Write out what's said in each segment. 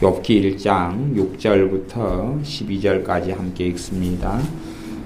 욥기 1장 6절부터 12절까지 함께 읽습니다.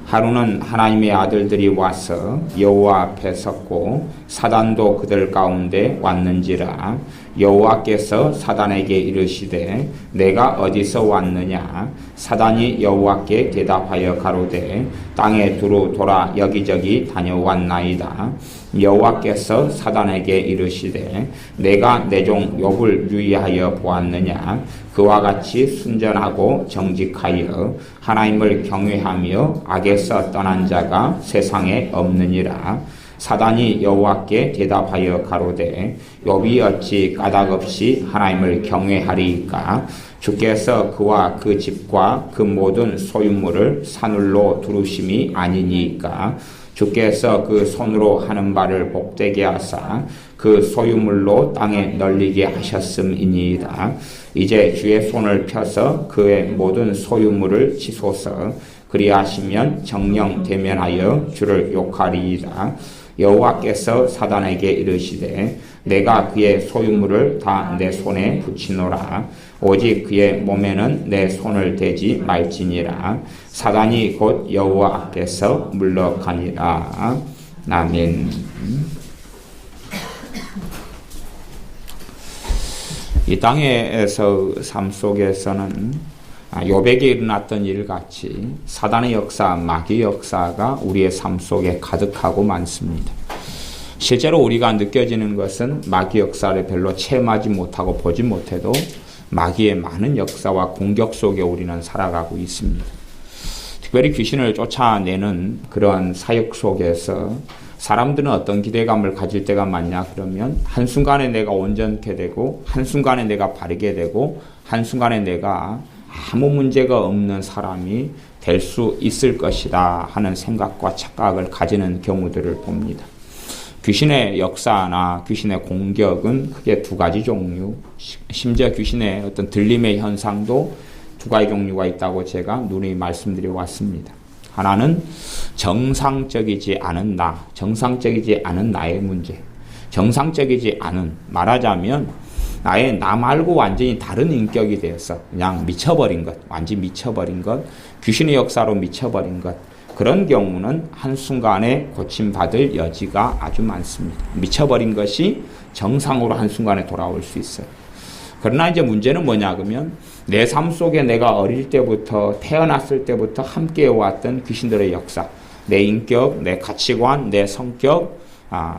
하루는 하나님의 아들들이 와서 여호와 앞에 섰고 사단도 그들 가운데 왔는지라. 여호와께서 사단에게 이르시되 내가 어디서 왔느냐. 사단이 여호와께 대답하여 가로되 땅에 두루 돌아 여기저기 다녀왔나이다. 여호와께서 사단에게 이르시되 내가 내 종 욥을 유의하여 보았느냐. 그와 같이 순전하고 정직하여 하나님을 경외하며 악에서 떠난 자가 세상에 없느니라. 사단이 여호와께 대답하여 가로되 욥이 어찌 까닭없이 하나님을 경외하리이까. 주께서 그와 그 집과 그 모든 소유물을 산울로 두르심이 아니니이까. 주께서 그 손으로 하는 바를 복되게 하사 그 소유물로 땅에 널리게 하셨음이니이다. 이제 주의 손을 펴서 그의 모든 소유물을 치소서. 그리하시면 정령 대면하여 주를 욕하리이다. 여호와께서 사단에게 이르시되 내가 그의 소유물을 다 내 손에 붙이노라. 오직 그의 몸에는 내 손을 대지 말지니라. 사단이 곧 여호와 앞에서 물러가니라. 아멘. 이 땅에서 삶 속에서는 욥에게 일어났던 일같이 사단의 역사, 마귀의 역사가 우리의 삶 속에 가득하고 많습니다. 실제로 우리가 느껴지는 것은 마귀 역사를 별로 체험하지 못하고 보지 못해도 마귀의 많은 역사와 공격 속에 우리는 살아가고 있습니다. 특별히 귀신을 쫓아내는 그러한 사역 속에서 사람들은 어떤 기대감을 가질 때가 많냐 그러면 한순간에 내가 온전케 되고 한순간에 내가 바르게 되고 한순간에 내가 아무 문제가 없는 사람이 될 수 있을 것이다 하는 생각과 착각을 가지는 경우들을 봅니다. 귀신의 역사나 귀신의 공격은 크게 두 가지 종류, 심지어 귀신의 어떤 들림의 현상도 두 가지 종류가 있다고 제가 누누이 말씀드려 왔습니다. 하나는 정상적이지 않은 정상적이지 않은 나의 문제, 정상적이지 않은, 말하자면 나 말고 완전히 다른 인격이 되어서 그냥 미쳐버린 것, 완전히 미쳐버린 것, 귀신의 역사로 미쳐버린 것, 그런 경우는 한순간에 고침받을 여지가 아주 많습니다. 미쳐버린 것이 정상으로 한순간에 돌아올 수 있어요. 그러나 이제 문제는 뭐냐 그러면 내 삶 속에 내가 어릴 때부터 태어났을 때부터 함께 해왔던 귀신들의 역사, 내 인격, 내 가치관, 내 성격,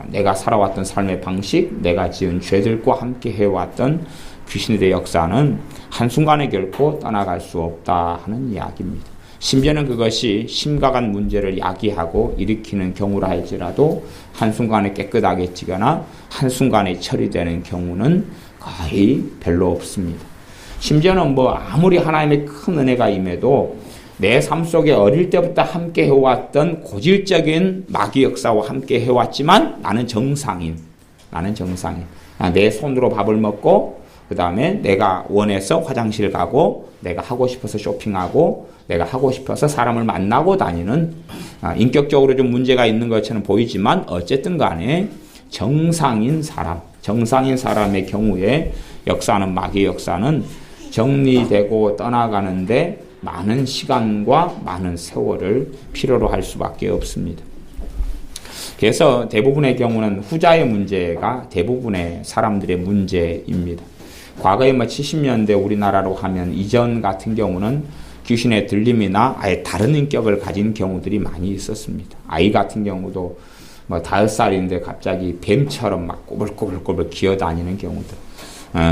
내가 살아왔던 삶의 방식, 내가 지은 죄들과 함께 해왔던 귀신들의 역사는 한순간에 결코 떠나갈 수 없다 하는 이야기입니다. 심지어는 그것이 심각한 문제를 야기하고 일으키는 경우라 할지라도 한순간에 깨끗하게 한순간에 처리되는 경우는 거의 별로 없습니다. 심지어는 아무리 하나님의 큰 은혜가 임해도 내 삶 속에 어릴 때부터 함께 해왔던 고질적인 마귀 역사와 함께 해왔지만 나는 정상인. 내 손으로 밥을 먹고 그 다음에 내가 원해서 화장실 가고 내가 하고 싶어서 쇼핑하고 내가 하고 싶어서 사람을 만나고 다니는 인격적으로 좀 문제가 있는 것처럼 보이지만 어쨌든 간에 정상인 사람의 경우에 역사는 마귀의 역사는 정리되고 떠나가는데 많은 시간과 많은 세월을 필요로 할 수밖에 없습니다. 그래서 대부분의 경우는 후자의 문제가 대부분의 사람들의 문제입니다. 과거에 70년대 우리나라로 하면 이전 같은 경우는 귀신의 들림이나 아예 다른 인격을 가진 경우들이 많이 있었습니다. 아이 같은 경우도 5살인데 갑자기 뱀처럼 막 꼬불꼬불 기어다니는 경우들.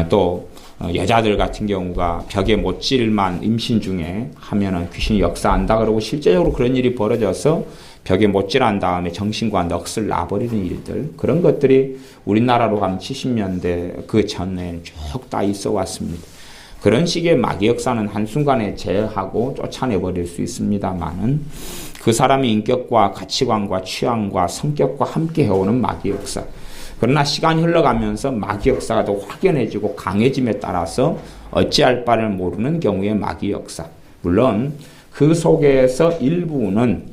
또 여자들 같은 경우가 벽에 못질만 임신 중에 하면은 귀신이 역사한다 그러고 실제적으로 그런 일이 벌어져서 벽에 못질한 다음에 정신과 넋을 놔버리는 일들, 그런 것들이 우리나라로 가면 70년대 그 전에 쭉 다 있어 왔습니다. 그런 식의 마귀 역사는 한순간에 제어하고 쫓아내버릴 수 있습니다만은 그 사람의 인격과 가치관과 취향과 성격과 함께 해오는 마귀 역사. 그러나 시간이 흘러가면서 마귀 역사가 더 확연해지고 강해짐에 따라서 어찌할 바를 모르는 경우의 마귀 역사. 물론 그 속에서 일부란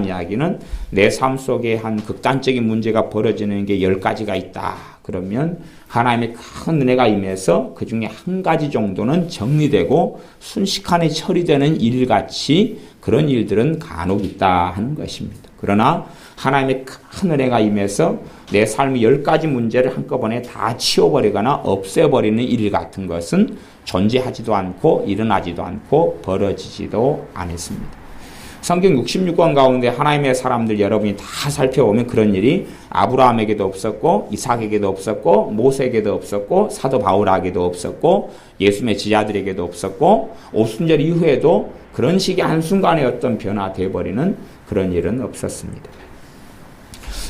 이야기는 내 삶 속에 한 극단적인 문제가 벌어지는 게 10가지가 있다. 그러면 하나님의 큰 은혜가 임해서 그 중에 한 가지 정도는 정리되고 순식간에 처리되는 일같이 그런 일들은 간혹 있다 하는 것입니다. 그러나 하나님의 큰 은혜가 임해서 내 삶의 10가지 문제를 한꺼번에 다 치워버리거나 없애버리는 일 같은 것은 존재하지도 않고 일어나지도 않고 벌어지지도 않았습니다. 성경 66권 가운데 하나님의 사람들 여러분이 다 살펴보면 그런 일이 아브라함에게도 없었고 이삭에게도 없었고 모세에게도 없었고 사도 바울에게도 없었고 예수님의 지자들에게도 없었고 오순절 이후에도 그런 식의 한순간에 어떤 변화되어 버리는 그런 일은 없었습니다.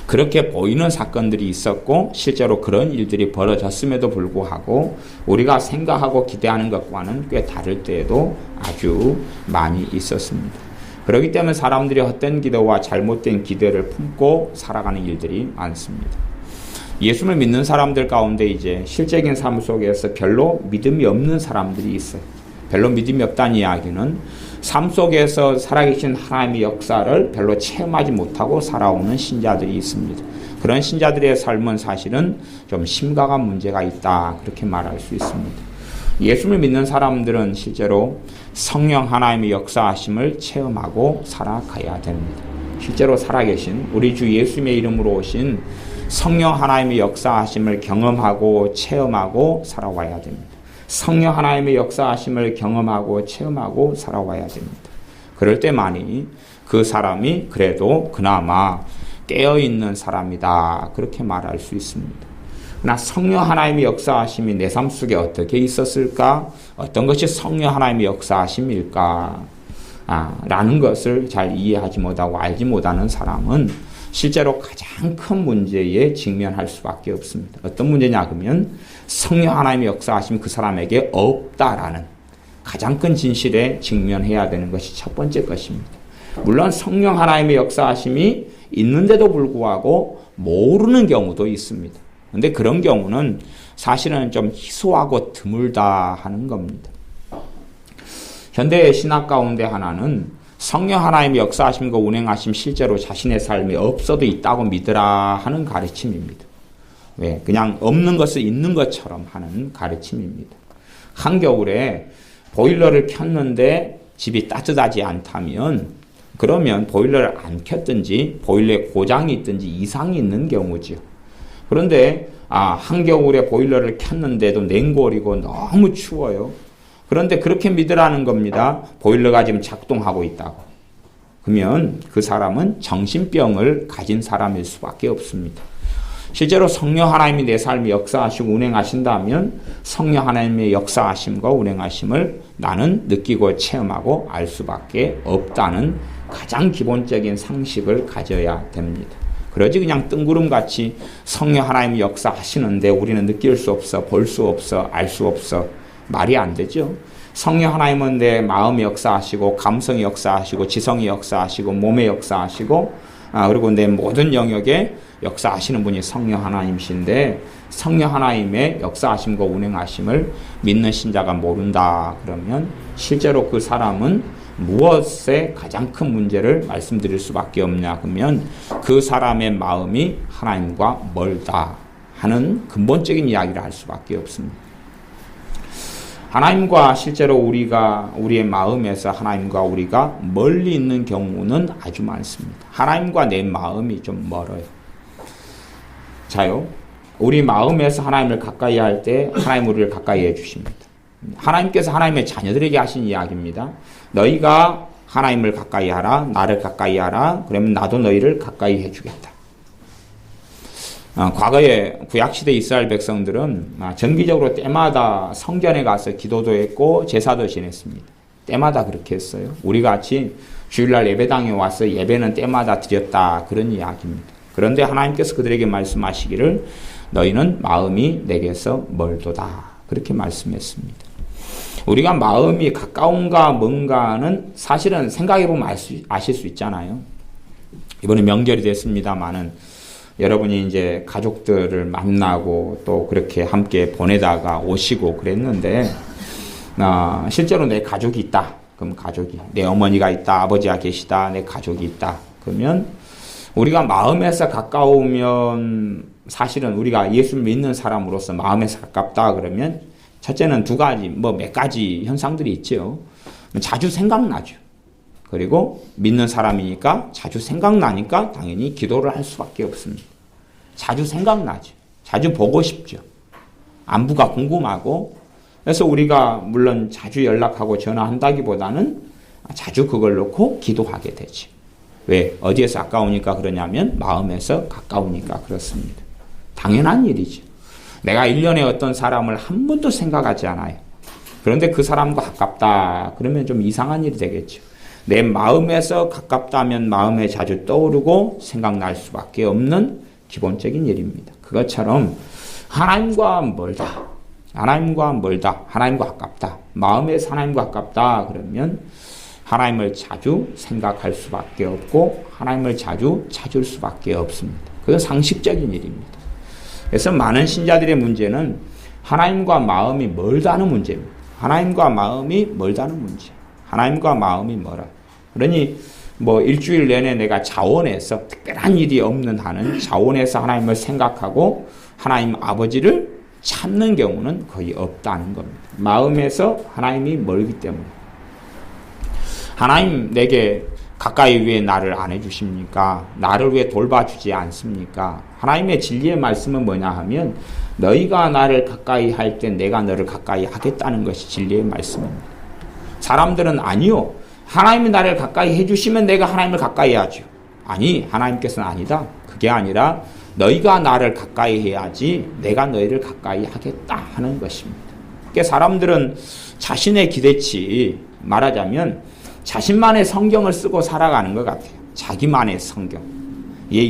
그렇게 보이는 사건들이 있었고 실제로 그런 일들이 벌어졌음에도 불구하고 우리가 생각하고 기대하는 것과는 꽤 다를 때에도 아주 많이 있었습니다. 그렇기 때문에 사람들이 헛된 기대와 잘못된 기대를 품고 살아가는 일들이 많습니다. 예수를 믿는 사람들 가운데 이제 실제적인 삶 속에서 별로 믿음이 없는 사람들이 있어요. 별로 믿음이 없다는 이야기는 삶 속에서 살아계신 하나님의 역사를 별로 체험하지 못하고 살아오는 신자들이 있습니다. 그런 신자들의 삶은 사실은 좀 심각한 문제가 있다 그렇게 말할 수 있습니다. 예수를 믿는 사람들은 실제로 성령 하나님의 역사하심을 체험하고 살아가야 됩니다. 실제로 살아계신 우리 주 예수님의 이름으로 오신 성령 하나님의 역사하심을 경험하고 체험하고 살아와야 됩니다. 성령 하나님의 역사하심을 경험하고 체험하고 살아와야 됩니다. 그럴 때만이 그 사람이 그래도 그나마 깨어있는 사람이다 그렇게 말할 수 있습니다. 그러나 성령 하나님의 역사하심이 내 삶 속에 어떻게 있었을까? 어떤 것이 성령 하나님의 역사하심일까? 라는 것을 잘 이해하지 못하고 알지 못하는 사람은 실제로 가장 큰 문제에 직면할 수밖에 없습니다. 어떤 문제냐 그러면 성령 하나님의 역사하심이 그 사람에게 없다라는 가장 큰 진실에 직면해야 되는 것이 첫 번째 것입니다. 물론 성령 하나님의 역사하심이 있는데도 불구하고 모르는 경우도 있습니다. 그런데 그런 경우는 사실은 좀 희소하고 드물다 하는 겁니다. 현대의 신학 가운데 하나는 성령 하나님의 역사하심과 운행하심 실제로 자신의 삶에 없어도 있다고 믿으라 하는 가르침입니다. 왜? 그냥 없는 것을 있는 것처럼 하는 가르침입니다. 한겨울에 보일러를 켰는데 집이 따뜻하지 않다면 그러면 보일러를 안 켰든지 보일러에 고장이 있든지 이상이 있는 경우지요. 그런데 한겨울에 보일러를 켰는데도 냉골이고 너무 추워요. 그런데 그렇게 믿으라는 겁니다. 보일러가 지금 작동하고 있다고. 그러면 그 사람은 정신병을 가진 사람일 수밖에 없습니다. 실제로 성령 하나님이 내 삶에 역사하시고 운행하신다면 성령 하나님의 역사하심과 운행하심을 나는 느끼고 체험하고 알 수밖에 없다는 가장 기본적인 상식을 가져야 됩니다. 그러지 그냥 뜬구름같이 성령 하나님의 역사하시는데 우리는 느낄 수 없어, 볼 수 없어, 알 수 없어. 말이 안 되죠. 성령 하나님은 내 마음의 역사하시고 감성의 역사하시고 지성의 역사하시고 몸의 역사하시고 그리고 내 모든 영역에 역사하시는 분이 성령 하나님이신데 성령 하나님의 역사하심과 운행하심을 믿는 신자가 모른다 그러면 실제로 그 사람은 무엇에 가장 큰 문제를 말씀드릴 수밖에 없냐 그러면 그 사람의 마음이 하나님과 멀다 하는 근본적인 이야기를 할 수밖에 없습니다. 하나님과 실제로 우리의 마음에서 하나님과 우리가 멀리 있는 경우는 아주 많습니다. 하나님과 내 마음이 좀 멀어요. 자요, 우리 마음에서 하나님을 가까이 할 때 하나님 우리를 가까이 해주십니다. 하나님께서 하나님의 자녀들에게 하신 이야기입니다. 너희가 하나님을 가까이 하라, 나를 가까이 하라, 그러면 나도 너희를 가까이 해주겠다. 과거에 구약시대 이스라엘 백성들은 정기적으로 때마다 성전에 가서 기도도 했고 제사도 지냈습니다. 때마다 그렇게 했어요. 우리 같이 주일날 예배당에 와서 예배는 때마다 드렸다 그런 이야기입니다. 그런데 하나님께서 그들에게 말씀하시기를 너희는 마음이 내게서 멀도다 그렇게 말씀했습니다. 우리가 마음이 가까운가 뭔가는 사실은 생각해보면 아실 수 있잖아요. 이번에 명절이 됐습니다마는 여러분이 이제 가족들을 만나고 또 그렇게 함께 보내다가 오시고 그랬는데 실제로 내 가족이 있다. 그럼 가족이 내 어머니가 있다. 아버지가 계시다. 내 가족이 있다. 그러면 우리가 마음에서 가까우면 사실은 우리가 예수를 믿는 사람으로서 마음에서 가깝다 그러면 첫째는 두 가지, 몇 가지 현상들이 있죠. 자주 생각나죠. 그리고 믿는 사람이니까 자주 생각나니까 당연히 기도를 할 수밖에 없습니다. 자주 생각나죠. 자주 보고 싶죠. 안부가 궁금하고, 그래서 우리가 물론 자주 연락하고 전화한다기보다는 자주 그걸 놓고 기도하게 되죠. 왜? 어디에서 가까우니까 그러냐면 마음에서 가까우니까 그렇습니다. 당연한 일이죠. 내가 1년에 어떤 사람을 한 번도 생각하지 않아요. 그런데 그 사람과 가깝다 그러면 좀 이상한 일이 되겠죠. 내 마음에서 가깝다면 마음에 자주 떠오르고 생각날 수밖에 없는 기본적인 일입니다. 그것처럼 하나님과 멀다, 하나님과 멀다, 하나님과 가깝다, 마음에서 하나님과 가깝다 그러면 하나님을 자주 생각할 수밖에 없고 하나님을 자주 찾을 수밖에 없습니다. 그건 상식적인 일입니다. 그래서 많은 신자들의 문제는 하나님과 마음이 멀다는 문제입니다. 하나님과 마음이 멀다는 문제. 하나님과 마음이 멀어. 그러니 일주일 내내 내가 자원해서 특별한 일이 없는 한은 자원해서 하나님을 생각하고 하나님 아버지를 찾는 경우는 거의 없다는 겁니다. 마음에서 하나님이 멀기 때문에. 하나님 내게 가까이 왜 나를 안 해주십니까? 나를 왜 돌봐주지 않습니까? 하나님의 진리의 말씀은 뭐냐 하면 너희가 나를 가까이 할 때 내가 너를 가까이 하겠다는 것이 진리의 말씀입니다. 사람들은 아니요. 하나님이 나를 가까이 해주시면 내가 하나님을 가까이 하죠. 아니, 하나님께서는 아니다. 그게 아니라 너희가 나를 가까이 해야지 내가 너희를 가까이 하겠다 하는 것입니다. 그러니까 사람들은 자신의 기대치, 말하자면 자신만의 성경을 쓰고 살아가는 것 같아요. 자기만의 성경.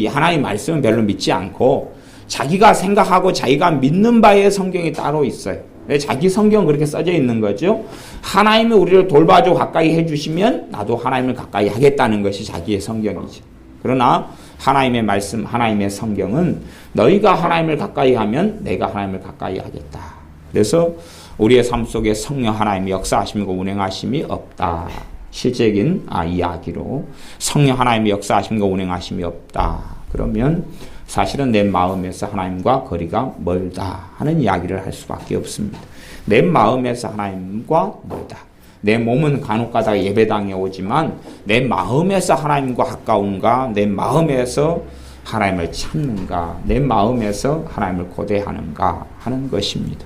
하나님 말씀은 별로 믿지 않고 자기가 생각하고 자기가 믿는 바의 성경이 따로 있어요. 자기 성경 그렇게 써져 있는 거죠. 하나님이 우리를 돌봐줘 가까이 해주시면 나도 하나님을 가까이 하겠다는 것이 자기의 성경이죠. 그러나 하나님의 말씀, 하나님의 성경은 너희가 하나님을 가까이 하면 내가 하나님을 가까이 하겠다. 그래서 우리의 삶 속에 성령 하나님이 역사하심과 운행하심이 없다. 실제적인 이야기로 성령 하나님이 역사하심과 운행하심이 없다. 그러면 사실은 내 마음에서 하나님과 거리가 멀다 하는 이야기를 할 수밖에 없습니다. 내 마음에서 하나님과 멀다. 내 몸은 간혹가다가 예배당에 오지만 내 마음에서 하나님과 가까운가, 내 마음에서 하나님을 찾는가, 내 마음에서 하나님을 고대하는가 하는 것입니다.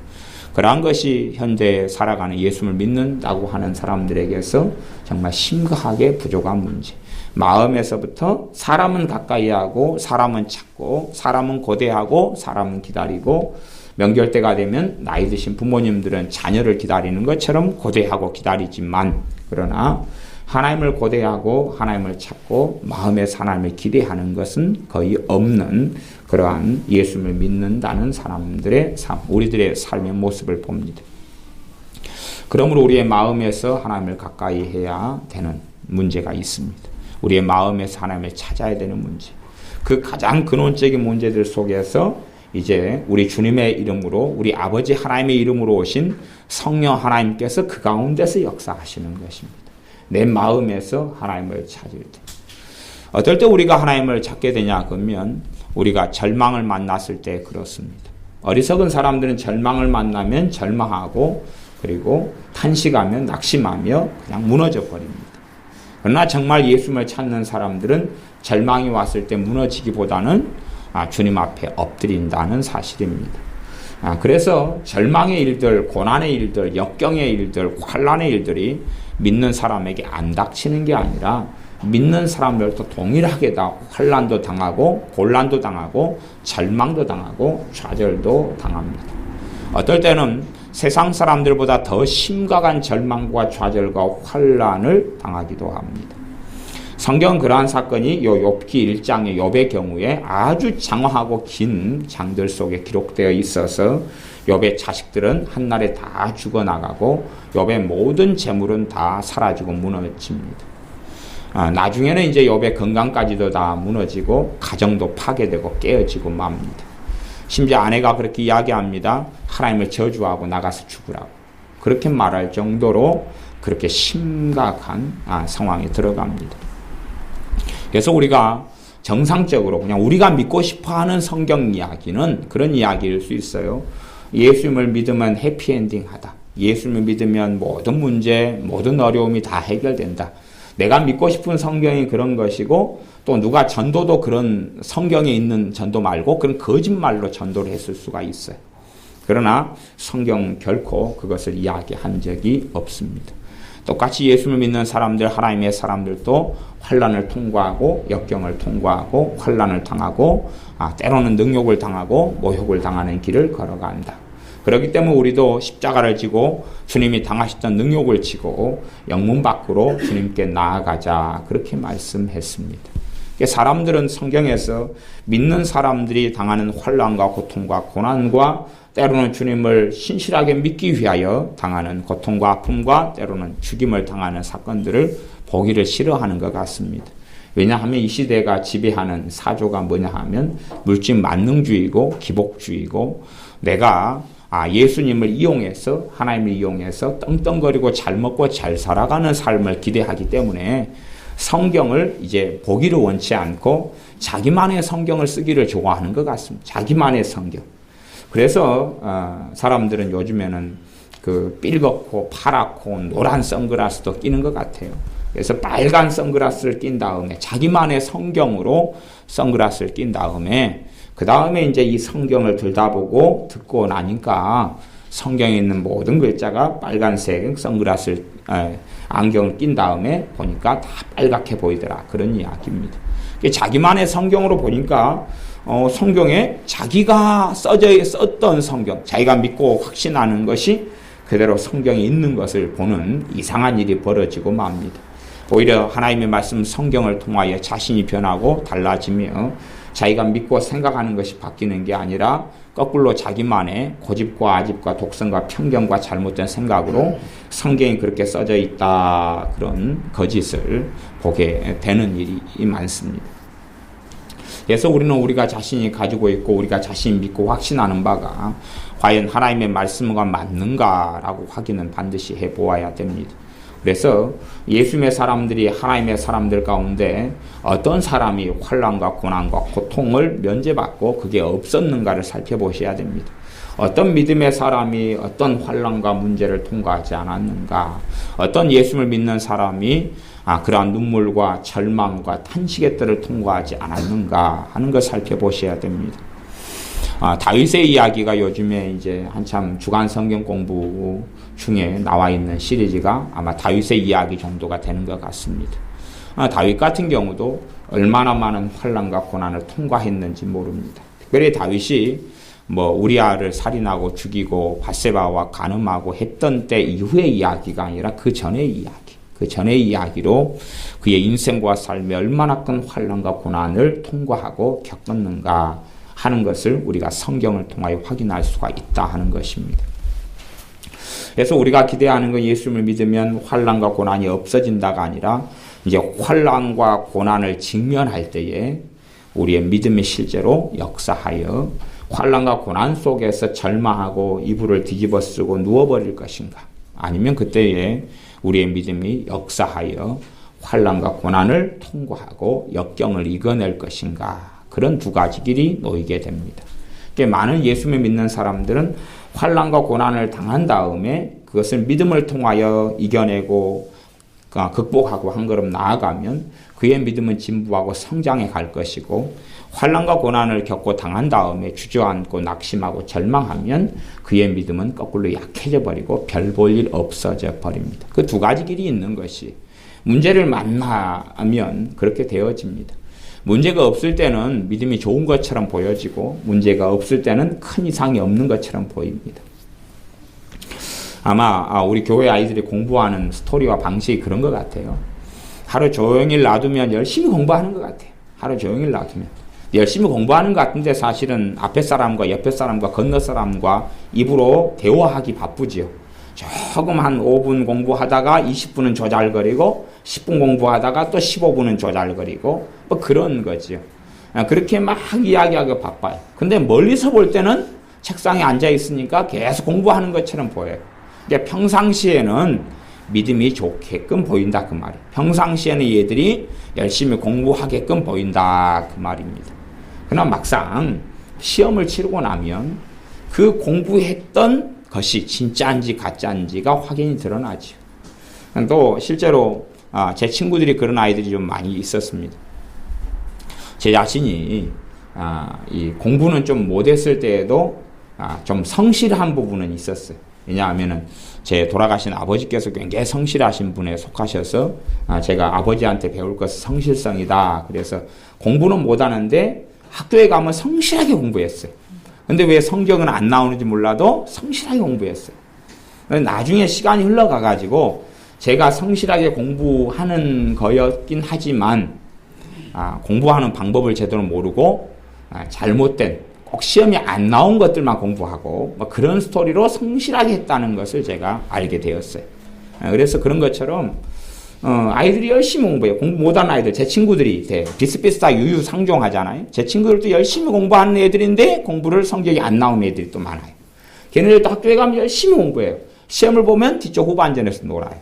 그러한 것이 현재 살아가는 예수를 믿는다고 하는 사람들에게서 정말 심각하게 부족한 문제. 마음에서부터 사람은 가까이 하고 사람은 찾고 사람은 고대하고 사람은 기다리고 명절 때가 되면 나이 드신 부모님들은 자녀를 기다리는 것처럼 고대하고 기다리지만 그러나 하나님을 고대하고 하나님을 찾고 마음에서 하나님을 기대하는 것은 거의 없는 그러한 예수를 믿는다는 사람들의 삶, 우리들의 삶의 모습을 봅니다. 그러므로 우리의 마음에서 하나님을 가까이 해야 되는 문제가 있습니다. 우리의 마음에서 하나님을 찾아야 되는 문제. 그 가장 근원적인 문제들 속에서 이제 우리 주님의 이름으로 우리 아버지 하나님의 이름으로 오신 성령 하나님께서 그 가운데서 역사하시는 것입니다. 내 마음에서 하나님을 찾을 때. 어떨 때 우리가 하나님을 찾게 되냐 그러면 우리가 절망을 만났을 때 그렇습니다. 어리석은 사람들은 절망을 만나면 절망하고 그리고 탄식하며 낙심하며 그냥 무너져 버립니다. 그러나 정말 예수님을 찾는 사람들은 절망이 왔을 때 무너지기보다는 주님 앞에 엎드린다는 사실입니다. 그래서 절망의 일들, 고난의 일들, 역경의 일들, 환난의 일들이 믿는 사람에게 안 닥치는 게 아니라 믿는 사람들도 동일하게 다 환난도 당하고 곤란도 당하고 절망도 당하고 좌절도 당합니다. 어떨 때는 세상 사람들보다 더 심각한 절망과 좌절과 환난을 당하기도 합니다. 성경은 그러한 사건이 욥기 1장의 욥의 경우에 아주 장황하고 긴 장들 속에 기록되어 있어서 욥의 자식들은 한날에 다 죽어나가고 욥의 모든 재물은 다 사라지고 무너집니다. 나중에는 이제 욥의 건강까지도 다 무너지고 가정도 파괴되고 깨어지고 맙니다. 심지어 아내가 그렇게 이야기합니다. 하나님을 저주하고 나가서 죽으라고. 그렇게 말할 정도로 그렇게 심각한 상황에 들어갑니다. 그래서 우리가 정상적으로 그냥 우리가 믿고 싶어하는 성경 이야기는 그런 이야기일 수 있어요. 예수님을 믿으면 해피엔딩하다. 예수님을 믿으면 모든 문제, 모든 어려움이 다 해결된다. 내가 믿고 싶은 성경이 그런 것이고 또 누가 전도도 그런 성경에 있는 전도 말고 그런 거짓말로 전도를 했을 수가 있어요. 그러나 성경 결코 그것을 이야기한 적이 없습니다. 똑같이 예수를 믿는 사람들, 하나님의 사람들도 환난을 통과하고 역경을 통과하고 환난을 당하고 때로는 능욕을 당하고 모욕을 당하는 길을 걸어간다. 그렇기 때문에 우리도 십자가를 지고 주님이 당하셨던 능욕을 지고 영문 밖으로 주님께 나아가자 그렇게 말씀했습니다. 사람들은 성경에서 믿는 사람들이 당하는 환난과 고통과 고난과 때로는 주님을 신실하게 믿기 위하여 당하는 고통과 아픔과 때로는 죽임을 당하는 사건들을 보기를 싫어하는 것 같습니다. 왜냐하면 이 시대가 지배하는 사조가 뭐냐 하면 물질 만능주의고 기복주의고 내가 예수님을 이용해서 하나님을 이용해서 떵떵거리고 잘 먹고 잘 살아가는 삶을 기대하기 때문에 성경을 이제 보기를 원치 않고 자기만의 성경을 쓰기를 좋아하는 것 같습니다. 자기만의 성경. 그래서 사람들은 요즘에는 그 삘겋고 파랗고 노란 선글라스도 끼는 것 같아요. 그래서 빨간 선글라스를 낀 다음에 자기만의 성경으로 선글라스를 낀 다음에 그 다음에 이제 이 성경을 들다보고 듣고 나니까 성경에 있는 모든 글자가 빨간색 선글라스를 안경을 낀 다음에 보니까 다 빨갛게 보이더라. 그런 이야기입니다. 자기만의 성경으로 보니까 성경에 자기가 썼던 성경, 자기가 믿고 확신하는 것이 그대로 성경에 있는 것을 보는 이상한 일이 벌어지고 맙니다. 오히려 하나님의 말씀 성경을 통하여 자신이 변하고 달라지며 자기가 믿고 생각하는 것이 바뀌는 게 아니라 거꾸로 자기만의 고집과 아집과 독선과 편견과 잘못된 생각으로 성경이 그렇게 써져 있다 그런 거짓을 보게 되는 일이 많습니다. 그래서 우리는 우리가 자신이 가지고 있고 우리가 자신이 믿고 확신하는 바가 과연 하나님의 말씀과 맞는가라고 확인은 반드시 해보아야 됩니다. 그래서 예수님의 사람들이 하나님의 사람들 가운데 어떤 사람이 환난과 고난과 고통을 면제받고 그게 없었는가를 살펴보셔야 됩니다. 어떤 믿음의 사람이 어떤 환난과 문제를 통과하지 않았는가, 어떤 예수님을 믿는 사람이 그러한 눈물과 절망과 탄식의 때를 통과하지 않았는가 하는 걸 살펴보셔야 됩니다. 다윗의 이야기가 요즘에 이제 한참 주간 성경 공부 중에 나와 있는 시리즈가 아마 다윗의 이야기 정도가 되는 것 같습니다. 다윗 같은 경우도 얼마나 많은 환난과 고난을 통과했는지 모릅니다. 특별히 다윗이 우리아를 살인하고 죽이고 밧세바와 간음하고 했던 때 이후의 이야기가 아니라 그 전의 이야기. 그 전의 이야기로 그의 인생과 삶에 얼마나 큰 환난과 고난을 통과하고 겪었는가 하는 것을 우리가 성경을 통하여 확인할 수가 있다 하는 것입니다. 그래서 우리가 기대하는 건 예수님을 믿으면 환난과 고난이 없어진다가 아니라 이제 환난과 고난을 직면할 때에 우리의 믿음이 실제로 역사하여 환난과 고난 속에서 절망하고 이불을 뒤집어 쓰고 누워버릴 것인가, 아니면 그때에 우리의 믿음이 역사하여 환난과 고난을 통과하고 역경을 이겨낼 것인가, 그런 두 가지 길이 놓이게 됩니다. 많은 예수님을 믿는 사람들은 환난과 고난을 당한 다음에 그것을 믿음을 통하여 이겨내고 극복하고 한 걸음 나아가면 그의 믿음은 진부하고 성장해 갈 것이고, 환난과 고난을 겪고 당한 다음에 주저앉고 낙심하고 절망하면 그의 믿음은 거꾸로 약해져 버리고 별 볼 일 없어져 버립니다. 그 두 가지 길이 있는 것이, 문제를 만나면 그렇게 되어집니다. 문제가 없을 때는 믿음이 좋은 것처럼 보여지고 문제가 없을 때는 큰 이상이 없는 것처럼 보입니다. 아마 우리 교회 아이들이 공부하는 스토리와 방식이 그런 것 같아요. 하루 종일 놔두면 열심히 공부하는 것 같아요. 하루 종일 놔두면 열심히 공부하는 것 같은데 사실은 앞에 사람과 옆에 사람과 건너 사람과 입으로 대화하기 바쁘지요. 조금 한 5분 공부하다가 20분은 조잘거리고 10분 공부하다가 또 15분은 조잘거리고 그런 거지요. 그렇게 막 이야기하기 바빠요. 근데 멀리서 볼 때는 책상에 앉아 있으니까 계속 공부하는 것처럼 보여요. 평상시에는 믿음이 좋게끔 보인다 그 말이에요. 평상시에는 얘들이 열심히 공부하게끔 보인다 그 말입니다. 그러나 막상 시험을 치르고 나면 그 공부했던 것이 진짜인지 가짜인지가 확인이 드러나죠. 또 실제로 제 친구들이 그런 아이들이 좀 많이 있었습니다. 제 자신이 이 공부는 좀 못했을 때에도 좀 성실한 부분은 있었어요. 왜냐하면은 제 돌아가신 아버지께서 굉장히 성실하신 분에 속하셔서 제가 아버지한테 배울 것은 성실성이다. 그래서 공부는 못하는데 학교에 가면 성실하게 공부했어요. 근데 왜 성적은 안 나오는지 몰라도 성실하게 공부했어요. 나중에 시간이 흘러가가지고 제가 성실하게 공부하는 거였긴 하지만 공부하는 방법을 제대로 모르고 잘못된 꼭 시험이 안 나온 것들만 공부하고 뭐 그런 스토리로 성실하게 했다는 것을 제가 알게 되었어요. 그래서 그런 것처럼 아이들이 열심히 공부해요. 공부 못하는 아이들, 제 친구들이 비슷비슷하게 유유상종하잖아요. 제 친구들도 열심히 공부하는 애들인데 공부를 성적이 안 나오는 애들이 또 많아요. 걔네들도 학교에 가면 열심히 공부해요. 시험을 보면 뒤쪽 후반전에서 놀아요.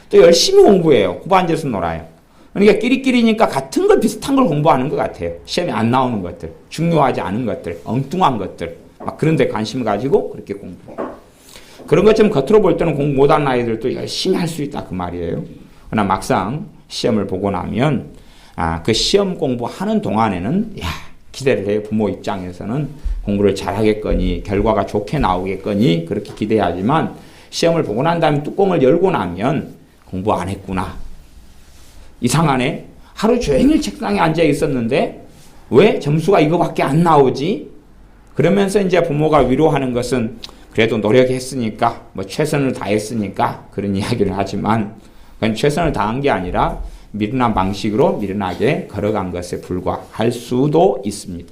또 열심히 공부해요. 후반전에서 놀아요. 그러니까 끼리끼리니까 같은 걸 비슷한 걸 공부하는 것 같아요. 시험이 안 나오는 것들, 중요하지 않은 것들, 엉뚱한 것들 막 그런 데 관심을 가지고 그렇게 공부해요. 그런 것처럼 겉으로 볼 때는 공부 못하는 아이들도 열심히 할 수 있다 그 말이에요. 그러나 막상 시험을 보고 나면 그 시험 공부하는 동안에는 기대를 해요. 부모 입장에서는 공부를 잘하겠거니 결과가 좋게 나오겠거니 그렇게 기대하지만 시험을 보고 난 다음에 뚜껑을 열고 나면 공부 안 했구나. 이상하네. 하루 종일 책상에 앉아 있었는데 왜 점수가 이거밖에 안 나오지? 그러면서 이제 부모가 위로하는 것은 그래도 노력했으니까 뭐 최선을 다했으니까 그런 이야기를 하지만 그건 최선을 다한 게 아니라 미련한 방식으로 미련하게 걸어간 것에 불과할 수도 있습니다.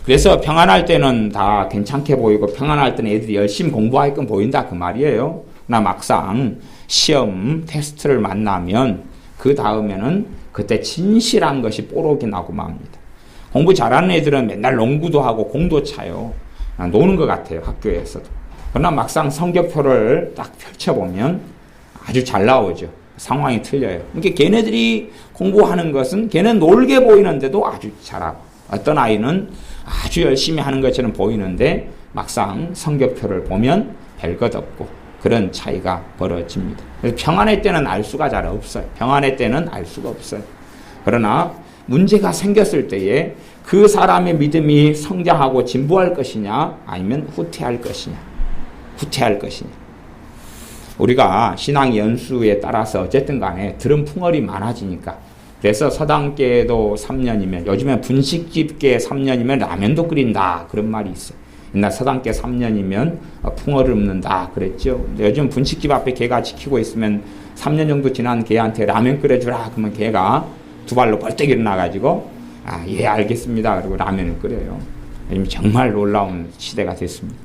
그래서 평안할 때는 다 괜찮게 보이고 평안할 때는 애들이 열심히 공부하게끔 보인다 그 말이에요. 그러나 막상 시험 테스트를 만나면 그 다음에는 그때 진실한 것이 뽀록이 나고 맙니다. 공부 잘하는 애들은 맨날 농구도 하고 공도 차요. 노는 것 같아요. 학교에서도. 그러나 막상 성적표를 딱 펼쳐보면 아주 잘 나오죠. 상황이 틀려요. 그러니까 걔네들이 공부하는 것은 걔는 놀게 보이는데도 아주 잘하고 어떤 아이는 아주 열심히 하는 것처럼 보이는데 막상 성적표를 보면 별것 없고 그런 차이가 벌어집니다. 그래서 평안의 때는 알 수가 잘 없어요. 평안의 때는 알 수가 없어요. 그러나 문제가 생겼을 때에 그 사람의 믿음이 성장하고 진보할 것이냐 아니면 후퇴할 것이냐. 후퇴할 것이냐. 우리가 신앙 연수에 따라서 어쨌든 간에 들은 풍월이 많아지니까 그래서 서당계도 3년이면 요즘에 분식집계 3년이면 라면도 끓인다 그런 말이 있어요. 옛날 서당계 3년이면 풍어를 읊는다 그랬죠. 요즘 분식집 앞에 개가 지키고 있으면 3년 정도 지난 개한테 라면 끓여주라 그러면 개가 두 발로 벌떡 일어나가지고 예 알겠습니다 그리고 라면을 끓여요. 요즘 정말 놀라운 시대가 됐습니다.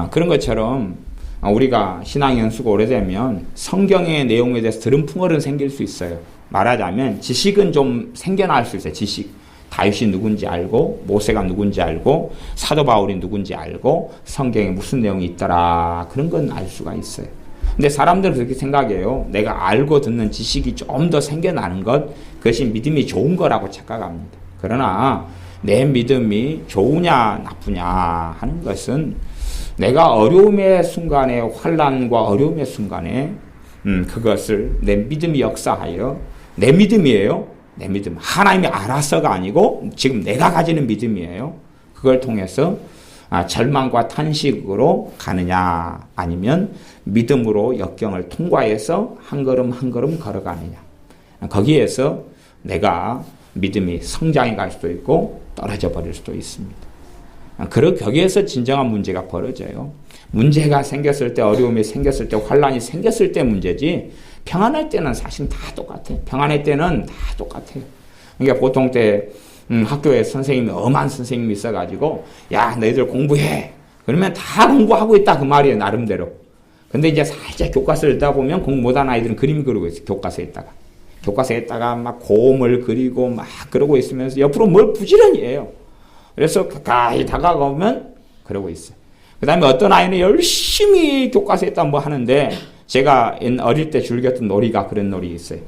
그런 것처럼 우리가 신앙 연수가 오래되면 성경의 내용에 대해서 들은 풍월은 생길 수 있어요. 말하자면 지식은 좀 생겨날 수 있어요. 지식. 다윗이 누군지 알고 모세가 누군지 알고 사도 바울이 누군지 알고 성경에 무슨 내용이 있더라 그런 건 알 수가 있어요. 근데 사람들은 그렇게 생각해요. 내가 알고 듣는 지식이 좀 더 생겨나는 것 그것이 믿음이 좋은 거라고 착각합니다. 그러나 내 믿음이 좋으냐 나쁘냐 하는 것은 내가 어려움의 순간에 환난과 어려움의 순간에 그것을 내 믿음이 역사하여 내 믿음이에요. 내 믿음. 하나님이 알아서가 아니고 지금 내가 가지는 믿음이에요. 그걸 통해서 절망과 탄식으로 가느냐 아니면 믿음으로 역경을 통과해서 한 걸음 한 걸음 걸어가느냐. 거기에서 내가 믿음이 성장해 갈 수도 있고 떨어져 버릴 수도 있습니다. 거기에서 진정한 문제가 벌어져요. 문제가 생겼을 때 어려움이 생겼을 때 환란이 생겼을 때 문제지 평안할 때는 사실 다 똑같아요. 평안할 때는 다 똑같아요. 그러니까 보통 때 학교에 선생님이 엄한 선생님이 있어가지고 야 너희들 공부해. 그러면 다 공부하고 있다 그 말이에요. 나름대로. 근데 이제 살짝 교과서를 읽다 보면 공부 못하는 아이들은 그림 그리고 있어요. 교과서에다가 막 곰을 그리고 막 그러고 있으면서 옆으로 뭘 부지런히 해요. 그래서 가까이 다가가면 그러고 있어요. 그 다음에 어떤 아이는 열심히 교과서에다 뭐 하는데, 제가 어릴 때 즐겼던 놀이가 그런 놀이 있어요.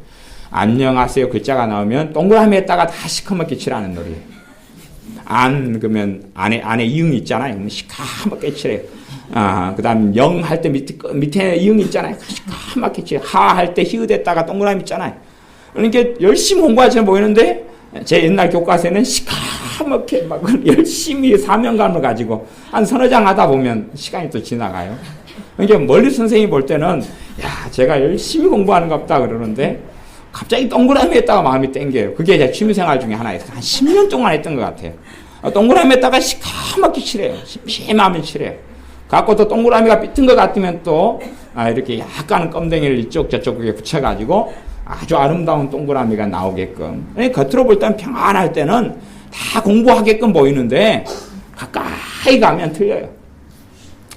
안녕하세요 글자가 나오면 동그라미에다가 다 시커멓게 칠하는 놀이에요. 그러면 안에 이응 있잖아요. 그러면 시커멓게 칠해요. 그 다음 영 할 때 밑에 이응 있잖아요. 시커멓게 칠해요. 하 할 때 히읗에다가 동그라미 있잖아요. 그러니까 열심히 공부하처럼 보이는데, 제 옛날 교과서에는 시커멓게 막 열심히 사명감을 가지고 한 서너 장 하다 보면 시간이 또 지나가요. 그러니까 멀리 선생님이 볼 때는, 야, 제가 열심히 공부하는 것 같다 그러는데, 갑자기 동그라미에다가 마음이 땡겨요. 그게 제 취미생활 중에 하나였어요. 한 10년 동안 했던 것 같아요. 동그라미에다가 시커멓게 칠해요. 심하면 칠해요. 갖고 또 동그라미가 삐튼 것 같으면 또 이렇게 약간 껌댕이를 이쪽 저쪽 그게 붙여가지고 아주 아름다운 동그라미가 나오게끔. 겉으로 볼 때는 평안할 때는 다 공부하게끔 보이는데 가까이 가면 틀려요.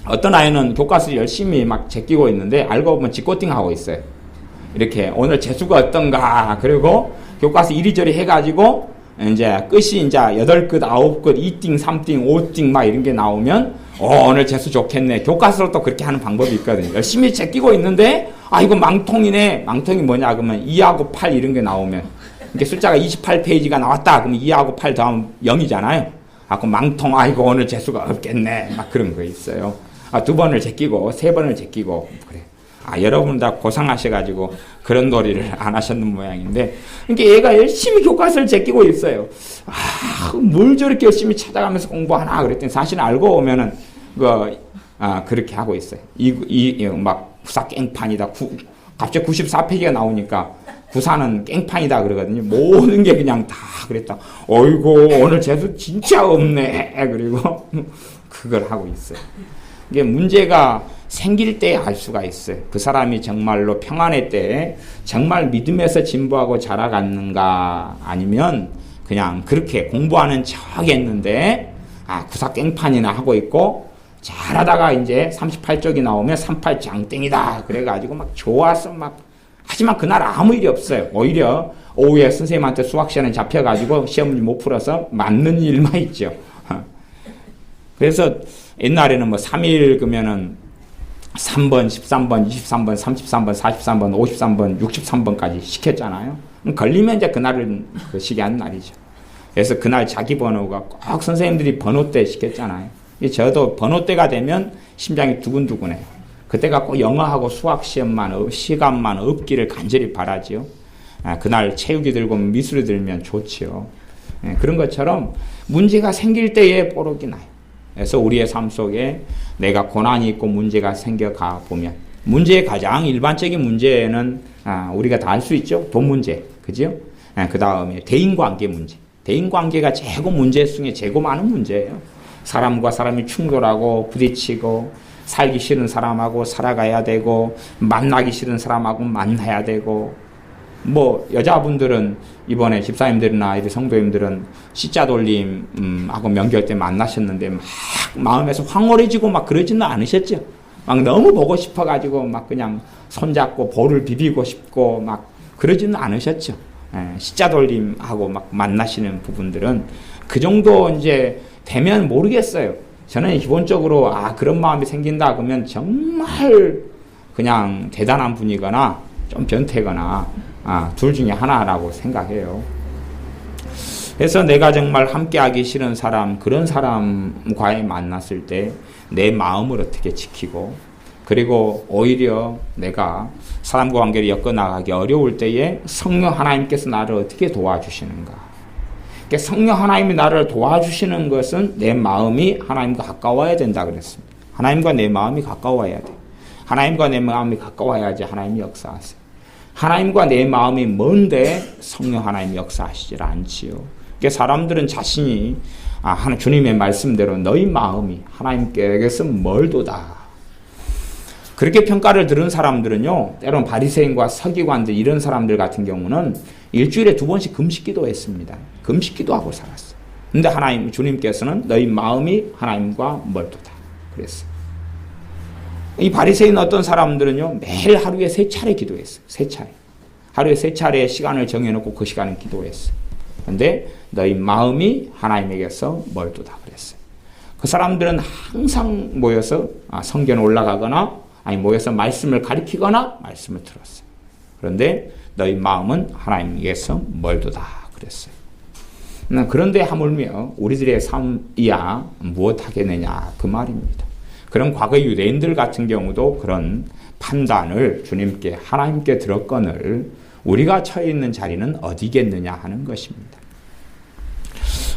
어떤 아이는 교과서를 열심히 막 제끼고 있는데 알고 보면 직고팅하고 있어요. 이렇게 오늘 재수가 어떤가, 그리고 교과서 이리저리 해가지고 이제 끝이 이제 8끝, 9끝, 2띵, 3띵, 5띵 막 이런 게 나오면 오늘 재수 좋겠네. 교과서로 또 그렇게 하는 방법이 있거든요. 열심히 제끼고 있는데 이거 망통이네. 망통이 뭐냐 그러면 2하고 8 이런 게 나오면 이게 숫자가 28페이지가 나왔다. 그러면 2하고 8 다음 0이잖아요. 그럼 망통, 이거 오늘 재수가 없겠네. 막 그런 거 있어요. 2번을 제끼고 3번을 제끼고 그래. 여러분 다 고상하셔가지고 그런 놀이를 안 하셨는 모양인데, 그러니까 얘가 열심히 교과서를 제끼고 있어요. 뭘 저렇게 열심히 찾아가면서 공부하나 그랬더니 사실 알고 보면은 그렇게 하고 있어요. 막 구사 깽판이다. 갑자기 94페이지가 나오니까 구사는 깽판이다 그러거든요. 모든 게 그냥 다 그랬다. 어이구 오늘 재수 진짜 없네. 그리고 그걸 하고 있어요. 이게 문제가 생길 때 알 수가 있어요. 그 사람이 정말로 평안의 때에 정말 믿음에서 진보하고 자라갔는가, 아니면 그냥 그렇게 공부하는 척 했는데 구사 깽판이나 하고 있고, 잘하다가 이제 38쪽이 나오면 38 장땡이다 그래가지고 막 좋아서 막, 하지만 그날 아무 일이 없어요. 오히려 오후에 선생님한테 수학 시간에 잡혀가지고 시험 문제 못 풀어서 맞는 일만 있죠. 그래서 옛날에는 뭐 3일 그러면은 3번, 13번, 23번, 33번, 43번, 53번, 63번까지 시켰잖아요. 걸리면 이제 그날은 그 시기한 날이죠. 그래서 그날 자기 번호가 꼭 선생님들이 번호 때 시켰잖아요. 저도 번호 때가 되면 심장이 두근두근해요. 그때가 꼭 영어하고 수학 시간만 없기를 간절히 바라지요. 그날 체육이 들고 미술이 들면 좋지요. 그런 것처럼 문제가 생길 때에 뽀록이 나요. 그래서 우리의 삶 속에 내가 고난이 있고 문제가 생겨가 보면, 문제의 가장 일반적인 문제는 우리가 다 알 수 있죠. 돈 문제, 그죠? 그 다음에 대인관계 문제. 대인관계가 최고 문제 중에 최고 많은 문제예요. 사람과 사람이 충돌하고 부딪히고, 살기 싫은 사람하고 살아가야 되고, 만나기 싫은 사람하고 만나야 되고, 뭐 여자분들은 이번에 집사님들이나 이런 성도님들은 십자돌림하고 명절 때 만나셨는데 막 마음에서 황홀해지고 막 그러지는 않으셨죠. 막 너무 보고 싶어가지고 막 그냥 손잡고 볼을 비비고 싶고 막 그러지는 않으셨죠. 십자돌림하고 막 만나시는 부분들은 그 정도 이제 되면 모르겠어요. 저는 기본적으로 그런 마음이 생긴다 그러면 정말 그냥 대단한 분이거나 좀 변태거나 둘 중에 하나라고 생각해요. 그래서 내가 정말 함께하기 싫은 사람, 그런 사람과의 만났을 때 내 마음을 어떻게 지키고, 그리고 오히려 내가 사람과 관계를 엮어나가기 어려울 때에 성령 하나님께서 나를 어떻게 도와주시는가. 그러니까 성령 하나님이 나를 도와주시는 것은 내 마음이 하나님과 가까워야 된다 그랬습니다. 하나님과 내 마음이 가까워야 돼. 하나님과 내 마음이 가까워야지 하나님이 역사하세요. 하나님과 내 마음이 먼데 성령 하나님이 역사하시질 않지요. 그러니까 사람들은 자신이 주님의 말씀대로 너희 마음이 하나님께서 멀도다. 그렇게 평가를 들은 사람들은요, 때론 바리새인과 서기관들 이런 사람들 같은 경우는 일주일에 2번씩 금식기도 했습니다. 금식기도 하고 살았어요. 근데 주님께서는 너희 마음이 하나님과 멀도다 그랬어요. 이 바리새인 어떤 사람들은요, 매일 하루에 3차례 기도했어요. 3차례. 하루에 3차례 시간을 정해놓고 그 시간에 기도했어요. 근데 너희 마음이 하나님에게서 멀도다 그랬어요. 그 사람들은 항상 모여서 성전에 올라가거나 아니 모여서 말씀을 가리키거나 말씀을 들었어요. 그런데 너희 마음은 하나님께서 멀도다 그랬어요. 그런데 하물며 우리들의 삶이야 무엇하겠느냐 그 말입니다. 그런 과거 유대인들 같은 경우도 그런 판단을 주님께 하나님께 들었거늘 우리가 처해 있는 자리는 어디겠느냐 하는 것입니다.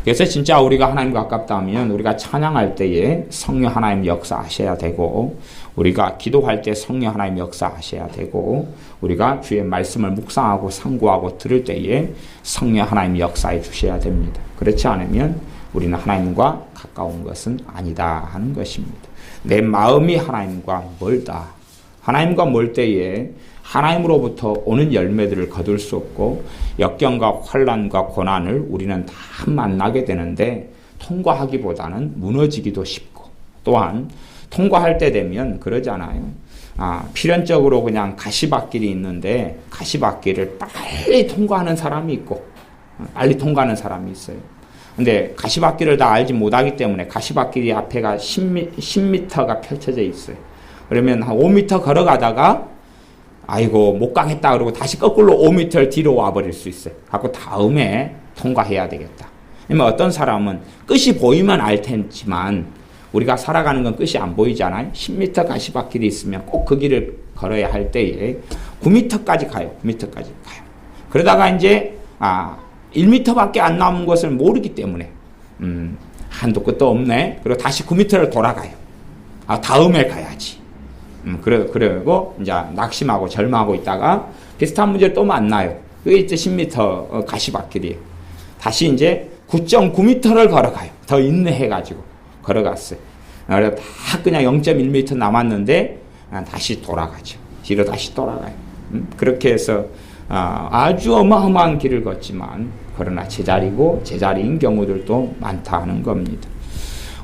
그래서 진짜 우리가 하나님과 가깝다면 우리가 찬양할 때에 성령 하나님 역사하셔야 되고 우리가 기도할 때 성령 하나님 역사하셔야 되고 우리가 주의 말씀을 묵상하고 상고하고 들을 때에 성령 하나님 역사해 주셔야 됩니다. 그렇지 않으면 우리는 하나님과 가까운 것은 아니다 하는 것입니다. 내 마음이 하나님과 멀다. 하나님과 멀 때에 하나님으로부터 오는 열매들을 거둘 수 없고 역경과 환난과 고난을 우리는 다 만나게 되는데 통과하기보다는 무너지기도 쉽고 또한 통과할 때 되면 그러잖아요. 필연적으로 그냥 가시밭길이 있는데 가시밭길을 빨리 통과하는 사람이 있고 빨리 통과하는 사람이 있어요. 근데 가시밭길을 다 알지 못하기 때문에 가시밭길이 앞에가 10m가 펼쳐져 있어요. 그러면 한 5m 걸어가다가 아이고 못 가겠다 그러고 다시 거꾸로 5m를 뒤로 와버릴 수 있어요. 갖고 다음에 통과해야 되겠다. 그러면 어떤 사람은 끝이 보이면 알 테지만 우리가 살아가는 건 끝이 안 보이잖아요. 10m 가시밭길이 있으면 꼭 그 길을 걸어야 할 때에 9m까지 가요. 9m까지 가요. 그러다가 이제 1m밖에 안 남은 것을 모르기 때문에 한도 끝도 없네. 그리고 다시 9m를 돌아가요. 다음에 가야지. 그리고 이제 낙심하고 절망하고 있다가 비슷한 문제를 또 만나요. 그게 이제 10m 가시밭길이에요. 다시 이제 9.9m를 걸어가요. 더 인내해가지고 걸어갔어요. 그래서 다 그냥 0.1m 남았는데 다시 돌아가죠. 뒤로 다시 돌아가요. 그렇게 해서 아주 어마어마한 길을 걷지만 그러나 제자리인 경우들도 많다 하는 겁니다.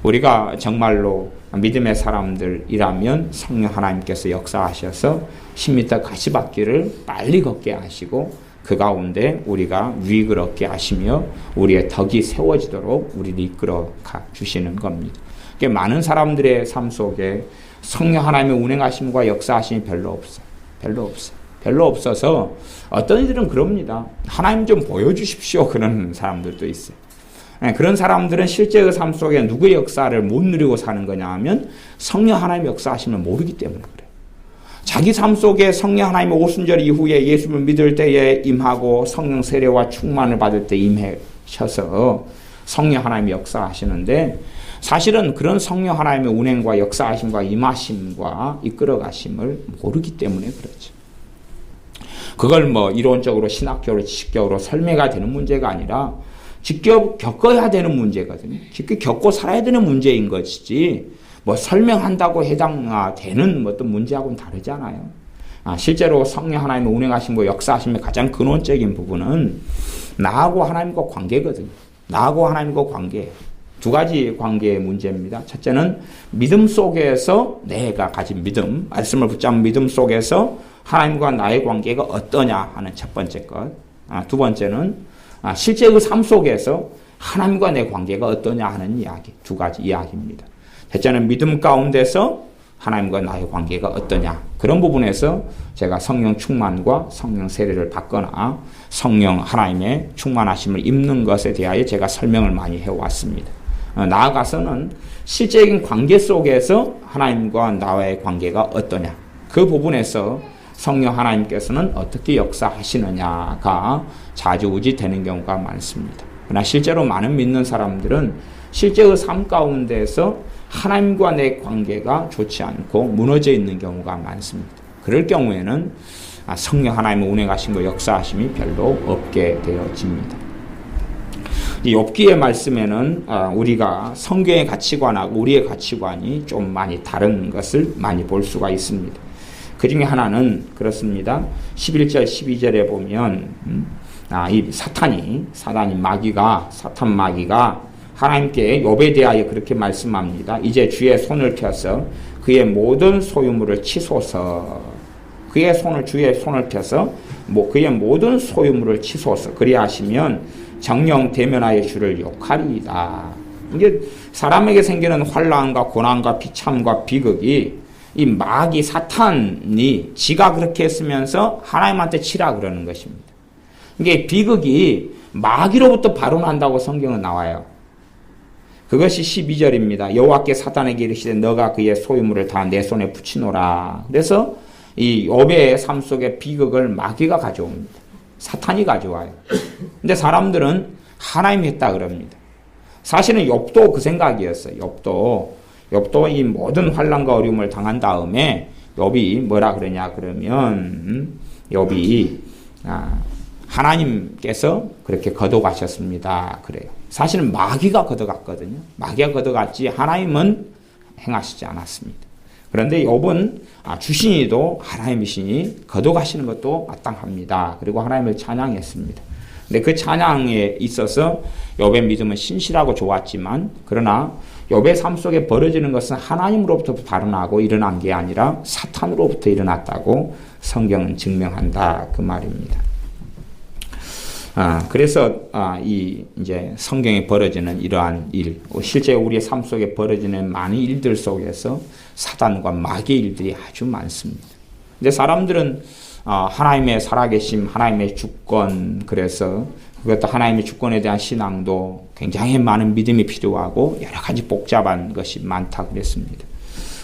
우리가 정말로 믿음의 사람들이라면 성령 하나님께서 역사하셔서 10m 가시밭길을 빨리 걷게 하시고 그 가운데 우리가 유익을 얻게 하시며 우리의 덕이 세워지도록 우리를 이끌어 가 주시는 겁니다. 많은 사람들의 삶 속에 성령 하나님의 운행하심과 역사하심이 별로 없어요. 별로 없어서 어떤 이들은 그럽니다. 하나님 좀 보여주십시오. 그런 사람들도 있어요. 그런 사람들은 실제의 삶 속에 누구의 역사를 못 누리고 사는 거냐 하면 성령 하나님의 역사하심을 모르기 때문에 그래요. 자기 삶 속에 성령 하나님의 오순절 이후에 예수를 믿을 때에 임하고 성령 세례와 충만을 받을 때 임하셔서 성령 하나님의 역사하시는데 사실은 그런 성령 하나님의 운행과 역사하심과 임하심과 이끌어가심을 모르기 때문에 그렇죠. 그걸 이론적으로 신학적으로 지식적으로 설명가 되는 문제가 아니라 직접 겪어야 되는 문제거든요. 직접 겪고 살아야 되는 문제인 것이지 설명한다고 해당되는 어떤 문제하고는 다르잖아요. 실제로 성령 하나님의 운행하심과 역사하심의 가장 근원적인 부분은 나하고 하나님과 관계거든요. 나하고 하나님과 관계. 두 가지 관계의 문제입니다. 첫째는 믿음 속에서 내가 가진 믿음, 말씀을 붙잡은 믿음 속에서 하나님과 나의 관계가 어떠냐 하는 첫 번째 것. 두 번째는 실제 그 삶 속에서 하나님과 내 관계가 어떠냐 하는 이야기. 두 가지 이야기입니다. 첫째는 믿음 가운데서 하나님과 나의 관계가 어떠냐. 그런 부분에서 제가 성령 충만과 성령 세례를 받거나 성령 하나님의 충만하심을 입는 것에 대하여 제가 설명을 많이 해왔습니다. 나아가서는 실제적인 관계 속에서 하나님과 나의 관계가 어떠냐. 그 부분에서 성령 하나님께서는 어떻게 역사하시느냐가 좌지우지되는 경우가 많습니다. 그러나 실제로 많은 믿는 사람들은 실제의 삶 가운데서 하나님과 내 관계가 좋지 않고 무너져 있는 경우가 많습니다. 그럴 경우에는 성령 하나님의 운행하심과 역사하심이 별로 없게 되어집니다. 이 욥기의 말씀에는 우리가 성경의 가치관하고 우리의 가치관이 좀 많이 다른 것을 많이 볼 수가 있습니다. 그 중에 하나는 그렇습니다. 11절 12절에 보면 이 사탄 마귀가 하나님께 욥에 대하여 그렇게 말씀합니다. 이제 주의 손을 펴서 그의 모든 소유물을 치소서. 주의 손을 펴서 그의 모든 소유물을 치소서. 그리하시면 정령 대면하여 주를 욕하리이다. 이게 사람에게 생기는 환난과 고난과 비참과 비극이 이 마귀 사탄이 지가 그렇게 했으면서 하나님한테 치라 그러는 것입니다. 이게 비극이 마귀로부터 발원한다고 성경은 나와요. 그것이 12절입니다. 여호와께 사탄에게 이르시되 너가 그의 소유물을 다 내 손에 붙이노라. 그래서 이 욥의 삶 속에 비극을 마귀가 가져옵니다. 사탄이 가져와요. 근데 사람들은 하나님이 했다 그럽니다. 사실은 욥도 그 생각이었어요. 욥도 이 모든 환난과 어려움을 당한 다음에 욥이 뭐라 그러냐 그러면 욥이 하나님께서 그렇게 거둬가셨습니다. 그래요. 사실은 마귀가 거둬갔거든요. 마귀가 거둬갔지 하나님은 행하시지 않았습니다. 그런데 욥은 주신이도 하나님이시니 거둬가시는 것도 마땅합니다. 그리고 하나님을 찬양했습니다. 근데 그 찬양에 있어서 욥의 믿음은 신실하고 좋았지만 그러나 욥의 삶 속에 벌어지는 것은 하나님으로부터 발언하고 일어난 게 아니라 사탄으로부터 일어났다고 성경은 증명한다 그 말입니다. 그래서 이제 성경에 벌어지는 이러한 일, 실제 우리의 삶 속에 벌어지는 많은 일들 속에서 사단과 마귀의 일들이 아주 많습니다. 근데 사람들은 하나님의 살아계심, 하나님의 주권, 그래서 그것도 하나님의 주권에 대한 신앙도 굉장히 많은 믿음이 필요하고 여러 가지 복잡한 것이 많다 그랬습니다.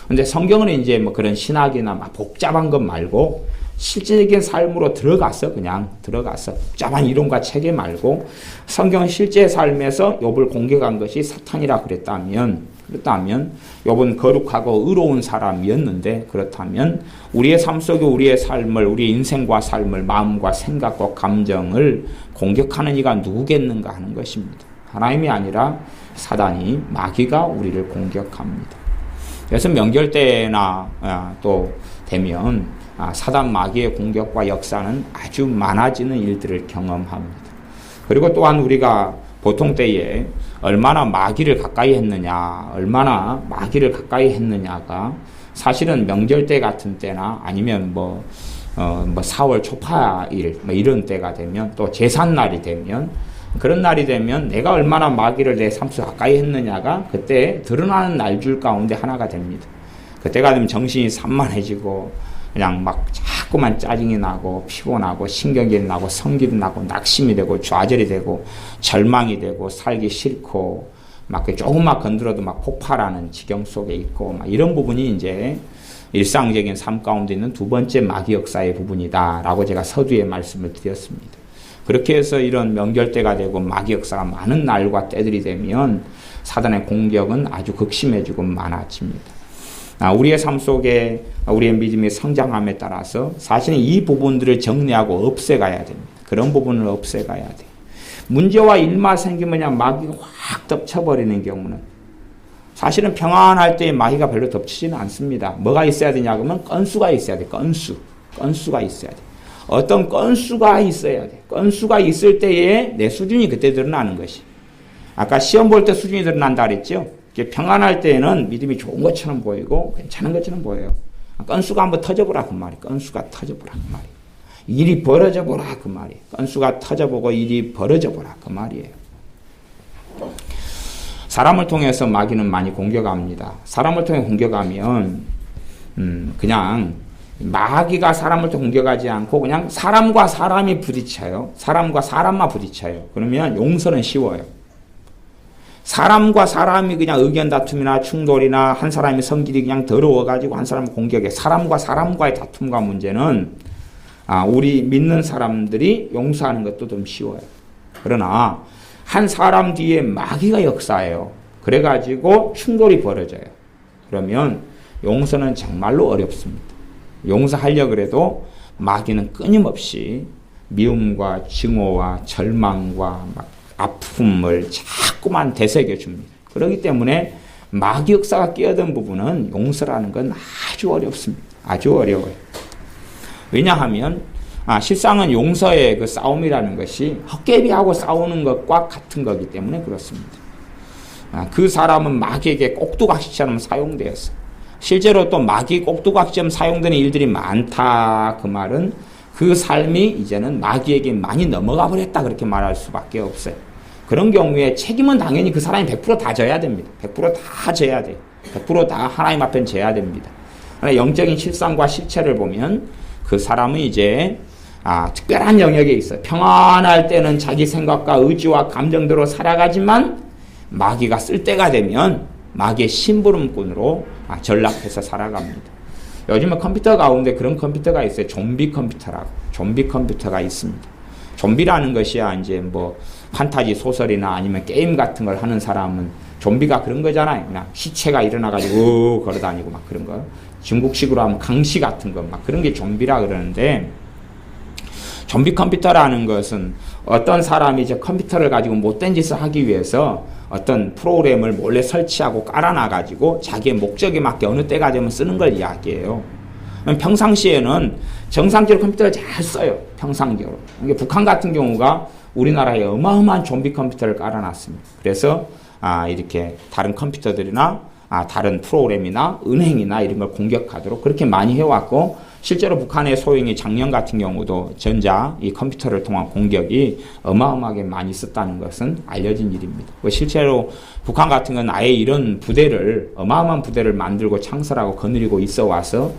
근데 성경은 이제 뭐 그런 신학이나 막 복잡한 것 말고 실제적인 삶으로 들어가서 복잡한 이론과 체계 말고 성경 실제 삶에서 욥을 공격한 것이 사탄이라 그렇다면 욥은 거룩하고 의로운 사람이었는데 그렇다면 우리의 삶 속에 우리의 삶을 우리의 인생과 삶을 마음과 생각과 감정을 공격하는 이가 누구겠는가 하는 것입니다. 하나님이 아니라 사단이 마귀가 우리를 공격합니다. 그래서 명절 때나 또 되면 사단 마귀의 공격과 역사는 아주 많아지는 일들을 경험합니다. 그리고 또한 우리가 보통 때에 얼마나 마귀를 가까이 했느냐가 사실은 명절 때 같은 때나 아니면 4월 초파일 이런 때가 되면 또 제삿날이 되면 그런 날이 되면 내가 얼마나 마귀를 내 삶 속에 가까이 했느냐가 그때 드러나는 날줄 가운데 하나가 됩니다. 그때가 되면 정신이 산만해지고 그냥 막 자꾸만 짜증이 나고 피곤하고 신경이 나고 성질이 나고 낙심이 되고 좌절이 되고 절망이 되고 살기 싫고 막 조금만 건드려도 막 폭발하는 지경 속에 있고 막 이런 부분이 이제 일상적인 삶 가운데 있는 두 번째 마귀 역사의 부분이다라고 제가 서두에 말씀을 드렸습니다. 그렇게 해서 이런 명절 때가 되고 마귀 역사가 많은 날과 때들이 되면 사단의 공격은 아주 극심해지고 많아집니다. 우리의 삶 속에 우리의 믿음이 성장함에 따라서 사실은 이 부분들을 정리하고 없애가야 됩니다. 그런 부분을 없애가야 돼요. 문제와 일만 생기면 그냥 마귀가 확 덮쳐버리는 경우는 사실은 평안할 때 마귀가 별로 덮치지는 않습니다. 뭐가 있어야 되냐 그러면 건수가 있어야 돼. 건수가 있어야 돼. 어떤 건수가 있어야 돼. 건수가 있을 때에 내 수준이 그때 드러나는 것이. 아까 시험 볼 때 수준이 드러난다 그랬죠. 평안할 때에는 믿음이 좋은 것처럼 보이고 괜찮은 것처럼 보여요. 건수가 한번 터져보라 그 말이에요. 건수가 터져보라 그 말이에요. 일이 벌어져보라 그 말이에요. 건수가 터져보고 일이 벌어져보라 그 말이에요. 사람을 통해서 마귀는 많이 공격합니다. 사람을 통해 공격하면 그냥 마귀가 사람을 통해 공격하지 않고 그냥 사람과 사람이 부딪혀요. 사람과 사람만 부딪혀요. 그러면 용서는 쉬워요. 사람과 사람이 그냥 의견 다툼이나 충돌이나 한 사람의 성질이 그냥 더러워가지고 한 사람을 공격해. 사람과 사람과의 다툼과 문제는 우리 믿는 사람들이 용서하는 것도 좀 쉬워요. 그러나 한 사람 뒤에 마귀가 역사해요. 그래가지고 충돌이 벌어져요. 그러면 용서는 정말로 어렵습니다. 용서하려고 해도 마귀는 끊임없이 미움과 증오와 절망과 막 아픔을 자꾸만 되새겨 줍니다. 그렇기 때문에 마귀 역사가 끼어든 부분은 용서라는 건 아주 어렵습니다. 아주 어려워요. 왜냐하면 실상은 용서의 그 싸움이라는 것이 헛개비하고 싸우는 것과 같은 거기 때문에 그렇습니다. 그 사람은 마귀에게 꼭두각시처럼 사용되었어요. 실제로 또 마귀 꼭두각시처럼 사용되는 일들이 많다. 그 말은 그 삶이 이제는 마귀에게 많이 넘어가 버렸다 그렇게 말할 수밖에 없어요. 그런 경우에 책임은 당연히 그 사람이 100%다 져야 됩니다. 100%다 져야 돼요. 100%다 하나님 앞엔 져야 됩니다. 그러나 영적인 실상과 실체를 보면 그 사람은 이제 특별한 영역에 있어요. 평안할 때는 자기 생각과 의지와 감정대로 살아가지만 마귀가 쓸 때가 되면 마귀의 심부름꾼으로 전락해서 살아갑니다. 요즘은 컴퓨터 가운데 그런 컴퓨터가 있어요. 좀비 컴퓨터라고. 좀비 컴퓨터가 있습니다. 좀비라는 것이야 이제 뭐 판타지 소설이나 아니면 게임 같은 걸 하는 사람은 좀비가 그런 거잖아요. 그냥 시체가 일어나가지고 걸어다니고 막 그런 거. 중국식으로 하면 강시 같은 거 막 그런 게 좀비라 그러는데, 좀비 컴퓨터라는 것은 어떤 사람이 이제 컴퓨터를 가지고 못된 짓을 하기 위해서 어떤 프로그램을 몰래 설치하고 깔아놔가지고 자기의 목적에 맞게 어느 때가 되면 쓰는 걸 이야기해요. 평상시에는 정상적으로 컴퓨터를 잘 써요. 평상적으로. 북한 같은 경우가 우리나라에 어마어마한 좀비 컴퓨터를 깔아놨습니다. 그래서 이렇게 다른 컴퓨터들이나 다른 프로그램이나 은행이나 이런 걸 공격하도록 그렇게 많이 해왔고, 실제로 북한의 소행이 작년 같은 경우도 이 컴퓨터를 통한 공격이 어마어마하게 많이 있었다는 것은 알려진 일입니다. 실제로 북한 같은 건 아예 이런 어마어마한 부대를 만들고 창설하고 거느리고 있어 와서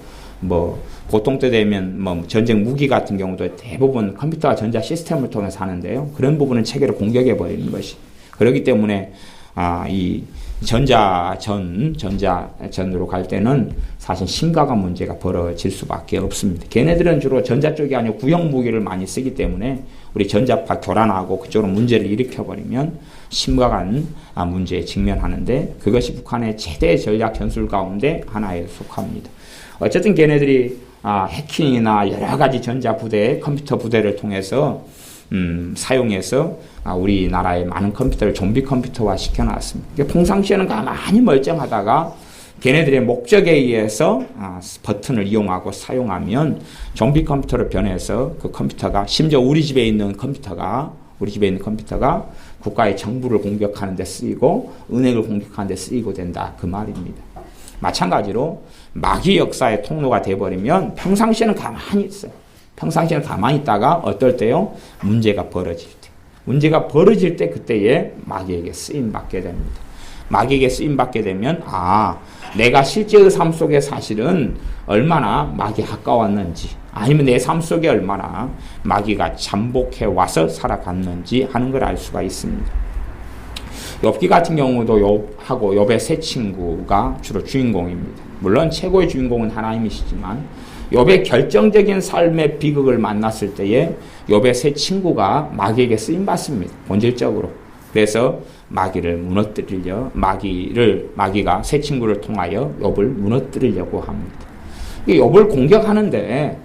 보통 때 되면 전쟁 무기 같은 경우도 대부분 컴퓨터와 전자 시스템을 통해서 하는데요. 그런 부분은 체계를 공격해 버리는 것이. 그렇기 때문에 이 전자전으로 갈 때는 사실 심각한 문제가 벌어질 수밖에 없습니다. 걔네들은 주로 전자 쪽이 아니고 구형 무기를 많이 쓰기 때문에 우리 전자파 교란하고 그쪽으로 문제를 일으켜버리면 심각한 문제에 직면하는데, 그것이 북한의 최대 전략 전술 가운데 하나에 속합니다. 어쨌든 걔네들이 해킹이나 여러 가지 전자 부대, 컴퓨터 부대를 통해서 사용해서 우리나라의 많은 컴퓨터를 좀비 컴퓨터화 시켜놨습니다. 평상시에는 가만히 멀쩡하다가 걔네들의 목적에 의해서 버튼을 이용하고 사용하면 좀비 컴퓨터로 변해서 그 컴퓨터가, 심지어 우리 집에 있는 컴퓨터가 국가의 정부를 공격하는 데 쓰이고 은행을 공격하는 데 쓰이고 된다, 그 말입니다. 마찬가지로 마귀 역사의 통로가 돼버리면 평상시에는 가만히 있어요. 평상시에는 가만히 있다가 어떨 때요? 문제가 벌어질 때 그때에 마귀에게 쓰임받게 됩니다. 마귀에게 쓰임받게 되면 내가 실제의 삶 속에 사실은 얼마나 마귀에 가까웠는지, 아니면 내 삶 속에 얼마나 마귀가 잠복해 와서 살아갔는지 하는 걸 알 수가 있습니다. 욥기 같은 경우도 욥의 세 친구가 주로 주인공입니다. 물론 최고의 주인공은 하나님이시지만 욥의 결정적인 삶의 비극을 만났을 때에 욥의 세 친구가 마귀에게 쓰임받습니다. 본질적으로. 그래서 마귀가 세 친구를 통하여 욥을 무너뜨리려고 합니다. 욥을 공격하는데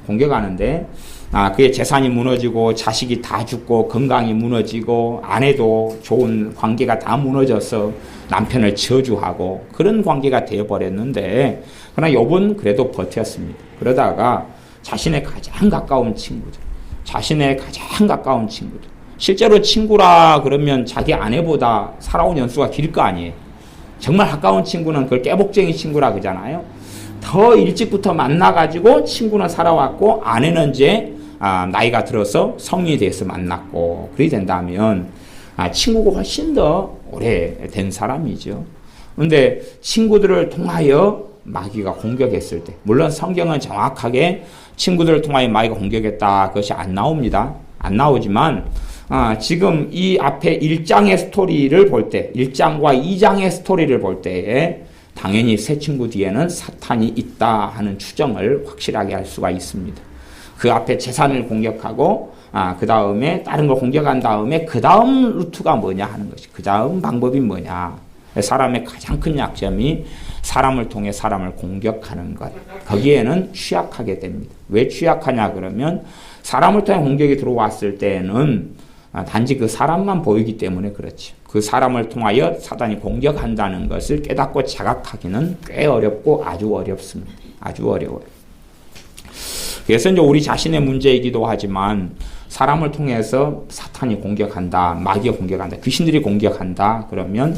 그의 재산이 무너지고 자식이 다 죽고 건강이 무너지고 아내도 좋은 관계가 다 무너져서 남편을 저주하고 그런 관계가 되어버렸는데, 그러나 욥은 그래도 버텼습니다. 그러다가 자신의 가장 가까운 친구들, 실제로 친구라 그러면 자기 아내보다 살아온 연수가 길 거 아니에요. 정말 가까운 친구는 그걸 깨복쟁이 친구라 그러잖아요. 더 일찍부터 만나가지고 친구는 살아왔고 아내는 이제 나이가 들어서 성인이 돼서 만났고, 그렇게 된다면 친구가 훨씬 더 오래된 사람이죠. 그런데 친구들을 통하여 마귀가 공격했을 때, 물론 성경은 정확하게 친구들을 통하여 마귀가 공격했다, 그것이 안 나옵니다. 안 나오지만 지금 이 앞에 1장의 스토리를 볼 때, 1장과 2장의 스토리를 볼 때에 당연히 새 친구 뒤에는 사탄이 있다 하는 추정을 확실하게 할 수가 있습니다. 그 앞에 재산을 공격하고 그 다음에 다른 걸 공격한 다음에 그 다음 루트가 뭐냐 하는 것이, 그 다음 방법이 뭐냐. 사람의 가장 큰 약점이 사람을 통해 사람을 공격하는 것, 거기에는 취약하게 됩니다. 왜 취약하냐 그러면 사람을 통해 공격이 들어왔을 때는 단지 그 사람만 보이기 때문에 그렇죠. 그 사람을 통하여 사단이 공격한다는 것을 깨닫고 자각하기는 꽤 어렵고 아주 어렵습니다. 아주 어려워요. 그래서 이제 우리 자신의 문제이기도 하지만 사람을 통해서 사탄이 공격한다, 마귀가 공격한다, 귀신들이 공격한다 그러면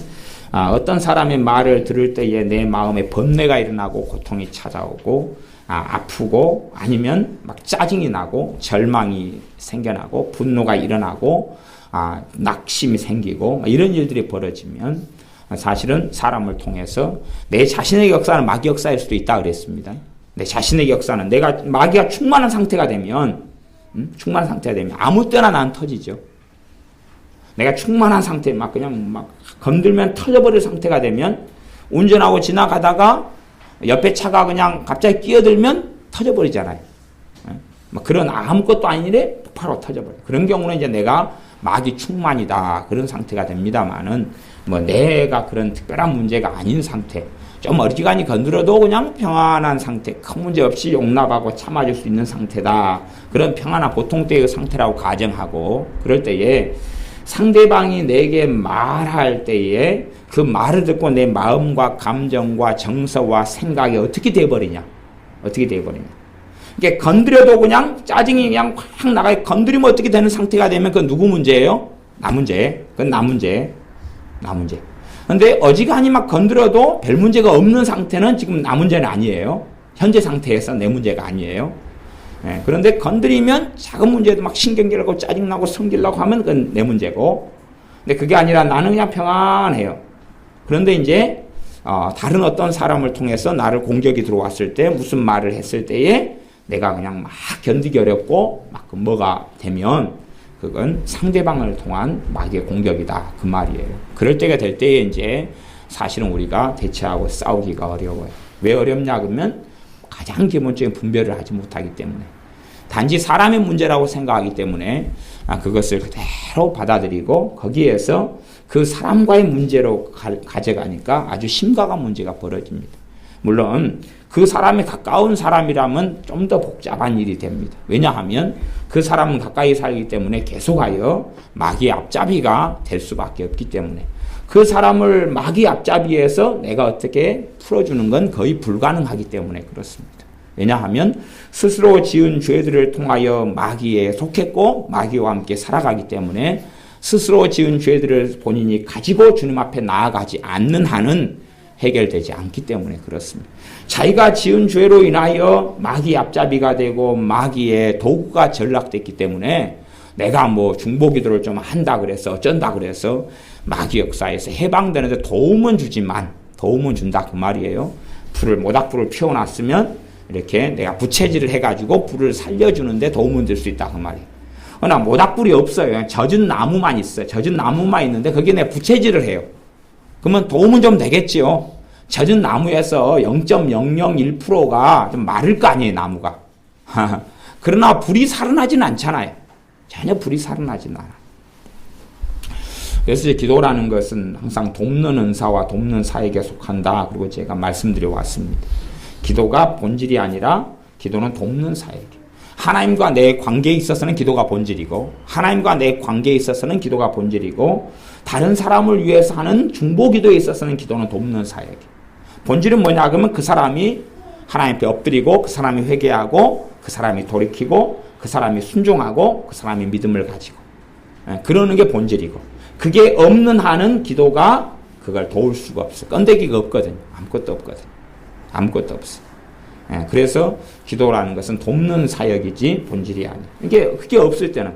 어떤 사람의 말을 들을 때에 내 마음에 번뇌가 일어나고 고통이 찾아오고 아프고 아니면 막 짜증이 나고 절망이 생겨나고 분노가 일어나고 낙심이 생기고 이런 일들이 벌어지면 사실은 사람을 통해서 내 자신의 역사는 마귀 역사일 수도 있다 그랬습니다. 내 자신의 역사는 내가 마귀가 충만한 상태가 되면 아무 때나 난 터지죠. 내가 충만한 상태 그냥 건들면 터져버릴 상태가 되면 운전하고 지나가다가 옆에 차가 그냥 갑자기 끼어들면 터져버리잖아요. 그런 아무것도 아닌 일에 바로 터져버려요. 그런 경우는 이제 내가 마귀 충만이다 그런 상태가 됩니다만은 내가 그런 특별한 문제가 아닌 상태, 좀 어지간히 건드려도 그냥 평안한 상태, 큰 문제 없이 용납하고 참아줄 수 있는 상태다. 그런 평안한 보통 때의 상태라고 가정하고, 그럴 때에 상대방이 내게 말할 때에 그 말을 듣고 내 마음과 감정과 정서와 생각이 어떻게 돼버리냐. 이게 건드려도 그냥 짜증이 그냥 확 나가요. 건드리면 어떻게 되는 상태가 되면 그건 누구 문제예요? 나 문제. 그건 나 문제. 근데 어지간히 막 건드려도 별 문제가 없는 상태는 지금 나 문제는 아니에요. 현재 상태에서 내 문제가 아니에요. 그런데 건드리면 작은 문제도 막 신경질나고 짜증나고 성질나고 하면 그건 내 문제고, 근데 그게 아니라 나는 그냥 평안해요. 그런데 이제 다른 어떤 사람을 통해서 나를 공격이 들어왔을 때 무슨 말을 했을 때에 내가 그냥 막 견디기 어렵고 막 뭐가 되면 그건 상대방을 통한 마귀의 공격이다 그 말이에요. 그럴 때가 될 때에 이제 사실은 우리가 대처하고 싸우기가 어려워요. 왜 어렵냐 그러면 가장 기본적인 분별을 하지 못하기 때문에, 단지 사람의 문제라고 생각하기 때문에 그것을 그대로 받아들이고 거기에서 그 사람과의 문제로 가져가니까 아주 심각한 문제가 벌어집니다. 물론 그 사람이 가까운 사람이라면 좀 더 복잡한 일이 됩니다. 왜냐하면 그 사람은 가까이 살기 때문에 계속하여 마귀의 앞잡이가 될 수밖에 없기 때문에, 그 사람을 마귀 앞잡이에서 내가 어떻게 풀어주는 건 거의 불가능하기 때문에 그렇습니다. 왜냐하면 스스로 지은 죄들을 통하여 마귀에 속했고 마귀와 함께 살아가기 때문에 스스로 지은 죄들을 본인이 가지고 주님 앞에 나아가지 않는 한은 해결되지 않기 때문에 그렇습니다. 자기가 지은 죄로 인하여 마귀 앞잡이가 되고 마귀의 도구가 전락됐기 때문에 내가 중보기도를 좀 한다 그래서 어쩐다 그래서 마귀 역사에서 해방되는데 도움은 준다 그 말이에요. 모닥불을 피워놨으면 이렇게 내가 부채질을 해가지고 불을 살려주는데 도움은 될 수 있다 그 말이에요. 그러나 모닥불이 없어요. 그냥 젖은 나무만 있어요. 젖은 나무만 있는데 거기에 내가 부채질을 해요. 그러면 도움은 좀 되겠지요. 젖은 나무에서 0.001%가 좀 마를 거 아니에요, 나무가. 그러나 불이 살아나지는 않잖아요. 전혀 불이 살아나지는 않아요. 그래서 기도라는 것은 항상 돕는 은사와 돕는 사에게 속한다. 그리고 제가 말씀드려 왔습니다. 기도가 본질이 아니라 기도는 돕는 사에게. 하나님과 내 관계에 있어서는 기도가 본질이고, 하나님과 내 관계에 있어서는 기도가 본질이고, 다른 사람을 위해서 하는 중보기도에 있어서는 기도는 돕는 사에게. 본질은 뭐냐 그러면 그 사람이 하나님 앞에 엎드리고 그 사람이 회개하고 그 사람이 돌이키고 그 사람이 순종하고 그 사람이 믿음을 가지고 그러는 게 본질이고, 그게 없는 한은 기도가 그걸 도울 수가 없어. 건데기가 없거든요. 아무것도 없어. 그래서 기도라는 것은 돕는 사역이지 본질이 아니에요. 그게 없을 때는,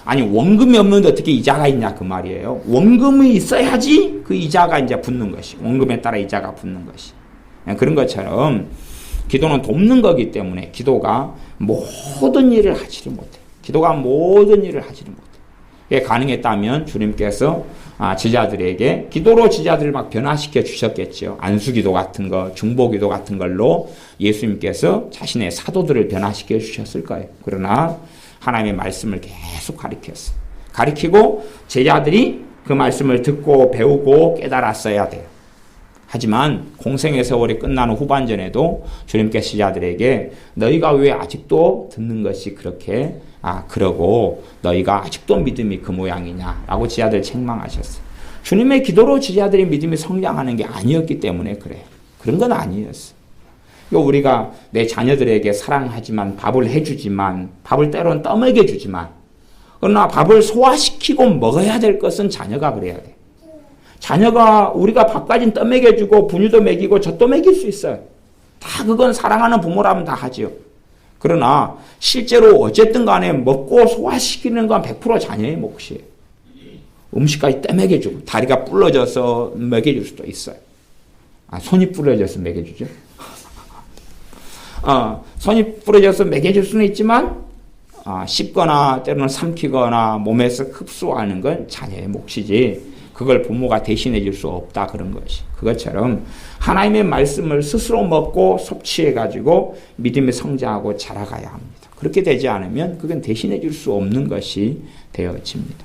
아니 원금이 없는데 어떻게 이자가 있냐 그 말이에요. 원금이 있어야지 그 이자가 이제 붙는 것이, 원금에 따라 이자가 붙는 것이. 그런 것처럼 기도는 돕는 거기 때문에 기도가 모든 일을 하지를 못해. 그게 가능했다면 주님께서 제자들에게 기도로 제자들을 막 변화시켜 주셨겠죠. 안수기도 같은 거, 중보기도 같은 걸로 예수님께서 자신의 사도들을 변화시켜 주셨을 거예요. 그러나 하나님의 말씀을 계속 가리키고 제자들이 그 말씀을 듣고 배우고 깨달았어야 돼요. 하지만 공생의 세월이 끝나는 후반전에도 주님께서 제자들에게 너희가 왜 아직도 듣는 것이 그렇게 그러고 너희가 아직도 믿음이 그 모양이냐 라고 제자들 책망하셨어요. 주님의 기도로 제자들의 믿음이 성장하는 게 아니었기 때문에 그래요. 그런 건 아니었어요. 우리가 내 자녀들에게 사랑하지만 밥을 해주지만 밥을 때로는 떠먹여주지만, 그러나 밥을 소화시키고 먹어야 될 것은 자녀가 그래야 돼. 자녀가 우리가 밥까지는 떠먹여주고 분유도 먹이고 젖도 먹일 수 있어요. 다 그건 사랑하는 부모라면 다 하죠. 그러나 실제로 어쨌든 간에 먹고 소화시키는 건 100% 자녀의 몫이에요. 음식까지 떠먹여주고 다리가 부러져서 먹여줄 수도 있어요. 손이 부러져서 먹여주죠. 손이 부러져서 먹여줄 수는 있지만 씹거나 때로는 삼키거나 몸에서 흡수하는 건 자녀의 몫이지 그걸 부모가 대신해 줄 수 없다 그런 것이. 그것처럼 하나님의 말씀을 스스로 먹고 섭취해 가지고 믿음이 성장하고 자라가야 합니다. 그렇게 되지 않으면 그건 대신해 줄 수 없는 것이 되어집니다.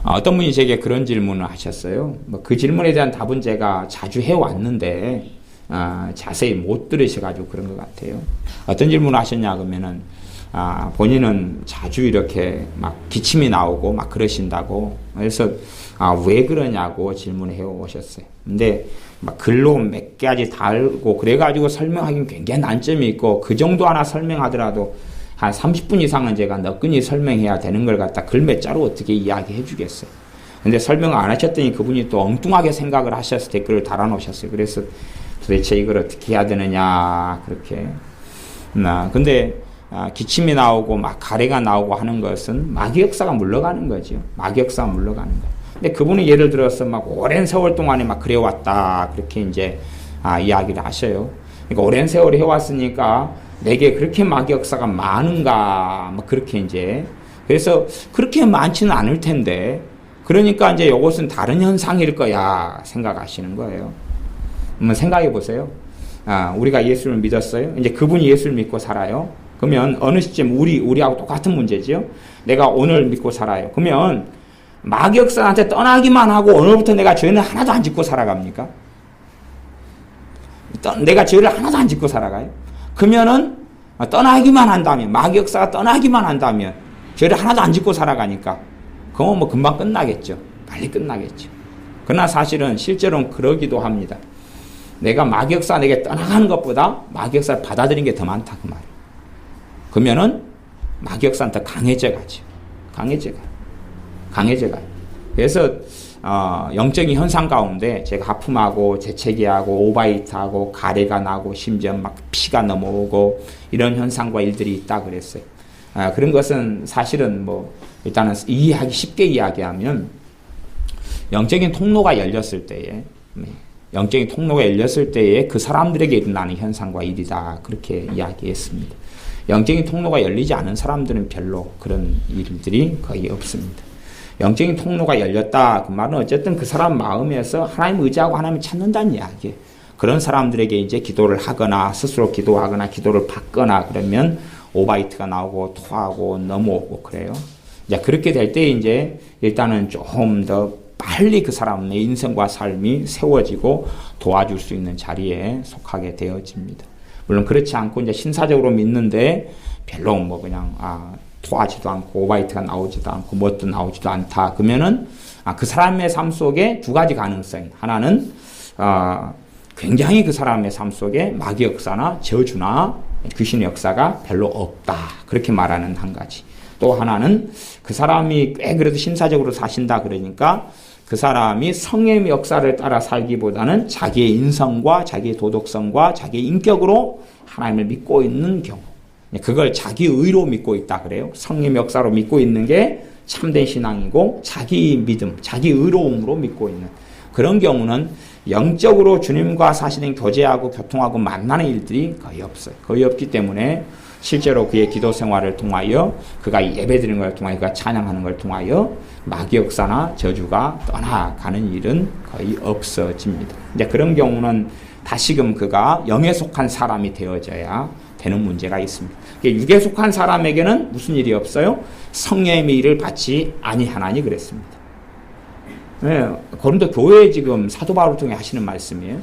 어떤 분이 제게 그런 질문을 하셨어요. 그 질문에 대한 답은 제가 자주 해왔는데 자세히 못 들으셔가지고 그런 것 같아요. 어떤 질문을 하셨냐 그러면은 본인은 자주 이렇게 막 기침이 나오고 막 그러신다고. 그래서 왜 그러냐고 질문해 오셨어요. 근데 막 글로 몇 가지 달고 그래가지고 설명하기는 굉장히 난점이 있고 그 정도 하나 설명하더라도 한 30분 이상은 제가 너끈히 설명해야 되는 걸 갖다 글 몇 자로 어떻게 이야기해 주겠어요. 근데 설명을 안 하셨더니 그분이 또 엉뚱하게 생각을 하셔서 댓글을 달아놓으셨어요. 그래서 도대체 이걸 어떻게 해야 되느냐 그렇게. 근데 기침이 나오고 막 가래가 나오고 하는 것은 마귀 역사가 물러가는 거죠. 마귀 역사가 물러가는 거예요. 근데 그분이 예를 들어서 막 오랜 세월 동안에 막 그래왔다 그렇게 이제 이야기를 하셔요. 그러니까 오랜 세월을 해왔으니까 내게 그렇게 마귀 역사가 많은가 뭐 그렇게 이제 그래서 그렇게 많지는 않을 텐데 그러니까 이제 이것은 다른 현상일 거야 생각하시는 거예요. 한번 생각해 보세요. 우리가 예수를 믿었어요. 이제 그분이 예수를 믿고 살아요. 그러면 어느 시점 우리하고 똑같은 문제지요. 내가 오늘 믿고 살아요. 그러면 마귀 역사한테 떠나기만 하고 오늘부터 내가 죄는 하나도 안 짓고 살아갑니까? 내가 죄를 하나도 안 짓고 살아가요. 그러면은 떠나기만 한다면 마귀 역사가 떠나기만 한다면 죄를 하나도 안 짓고 살아가니까 그건 뭐 금방 끝나겠죠. 빨리 끝나겠죠. 그러나 사실은 실제로는 그러기도 합니다. 내가 마귀 역사가 내게 떠나가는 것보다 마귀 역사를 받아들이는 게 더 많다 그 말이에요. 그러면은 마귀 역사는 더 강해져 가죠. 강해져 가요. 그래서 영적인 현상 가운데 제가 하품하고 재채기하고 오바이트하고 가래가 나고 심지어 막 피가 넘어오고 이런 현상과 일들이 있다 그랬어요. 그런 것은 사실은 뭐 일단은 쉽게 이야기하면 영적인 통로가 열렸을 때에 그 사람들에게 일어나는 현상과 일이다 그렇게 이야기했습니다. 영적인 통로가 열리지 않은 사람들은 별로 그런 일들이 거의 없습니다. 영적인 통로가 열렸다 그 말은 어쨌든 그 사람 마음에서 하나님 의지하고 하나님을 찾는다는 이야기예요. 그런 사람들에게 이제 기도를 하거나 스스로 기도하거나 기도를 받거나 그러면 오바이트가 나오고 토하고 넘어오고 그래요. 이제 그렇게 될 때 이제 일단은 좀 더 빨리 그 사람의 인생과 삶이 세워지고 도와줄 수 있는 자리에 속하게 되어집니다. 물론 그렇지 않고 이제 신사적으로 믿는데 별로 뭐 그냥 토하지도 않고 오바이트가 나오지도 않고 뭣도 나오지도 않다. 그러면은 그 사람의 삶 속에 두 가지 가능성. 하나는 굉장히 그 사람의 삶 속에 마귀 역사나 저주나 귀신의 역사가 별로 없다. 그렇게 말하는 한 가지. 또 하나는 그 사람이 꽤 그래도 신사적으로 사신다 그러니까 그 사람이 성령의 역사를 따라 살기보다는 자기의 인성과 자기의 도덕성과 자기의 인격으로 하나님을 믿고 있는 경우. 그걸 자기 의로 믿고 있다 그래요. 성령의 역사로 믿고 있는 게 참된 신앙이고 자기 믿음, 자기 의로움으로 믿고 있는 그런 경우는 영적으로 주님과 사실은 교제하고 교통하고 만나는 일들이 거의 없어요. 거의 없기 때문에 실제로 그의 기도 생활을 통하여 그가 예배드리는 걸 통하여 그가 찬양하는 걸 통하여 마귀 역사나 저주가 떠나가는 일은 거의 없어집니다. 이제 그런 경우는 다시금 그가 영에 속한 사람이 되어져야 되는 문제가 있습니다. 육에 속한 사람에게는 무슨 일이 없어요? 성령의 일을 받지 아니하나니 그랬습니다. 네, 고린도 교회에 지금 사도 바울을 통해 하시는 말씀이에요.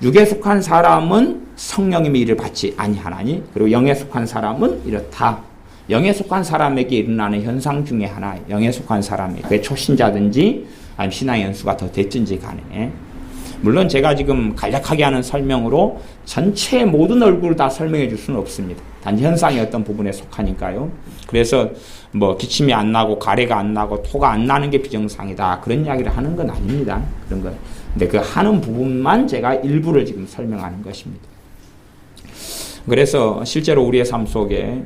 육에 속한 사람은 성령의 일을 받지 아니하나니 그리고 영에 속한 사람은 이렇다. 영에 속한 사람에게 일어나는 현상 중에 하나, 영에 속한 사람이 그게 초신자든지 아니면 신앙의 연수가 더 됐든지 간에 물론 제가 지금 간략하게 하는 설명으로 전체 모든 얼굴을 다 설명해 줄 수는 없습니다. 단지 현상의 어떤 부분에 속하니까요. 그래서 뭐 기침이 안 나고 가래가 안 나고 토가 안 나는 게 비정상이다. 그런 이야기를 하는 건 아닙니다. 그런 거. 근데 그 하는 부분만 제가 일부를 지금 설명하는 것입니다. 그래서 실제로 우리의 삶 속에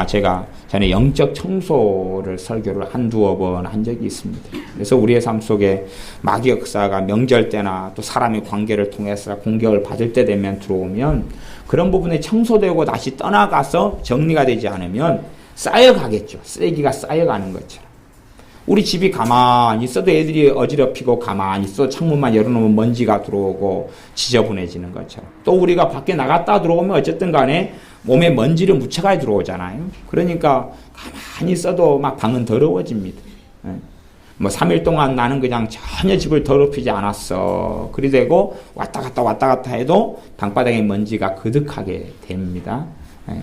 제가 전에 영적 청소를 설교를 한두어 번 한 적이 있습니다. 그래서 우리의 삶 속에 마귀 역사가 명절 때나 또 사람의 관계를 통해서 공격을 받을 때 되면 들어오면 그런 부분이 청소되고 다시 떠나가서 정리가 되지 않으면 쌓여가겠죠. 쓰레기가 쌓여가는 것처럼. 우리 집이 가만히 있어도 애들이 어지럽히고 가만히 있어도 창문만 열어놓으면 먼지가 들어오고 지저분해지는 것처럼. 또 우리가 밖에 나갔다 들어오면 어쨌든 간에 몸에 먼지를 묻혀가 들어오잖아요. 그러니까 가만히 있어도 막 방은 더러워집니다. 뭐 3일 동안 나는 그냥 전혀 집을 더럽히지 않았어. 그리 되고 왔다 갔다 해도 방바닥에 먼지가 그득하게 됩니다.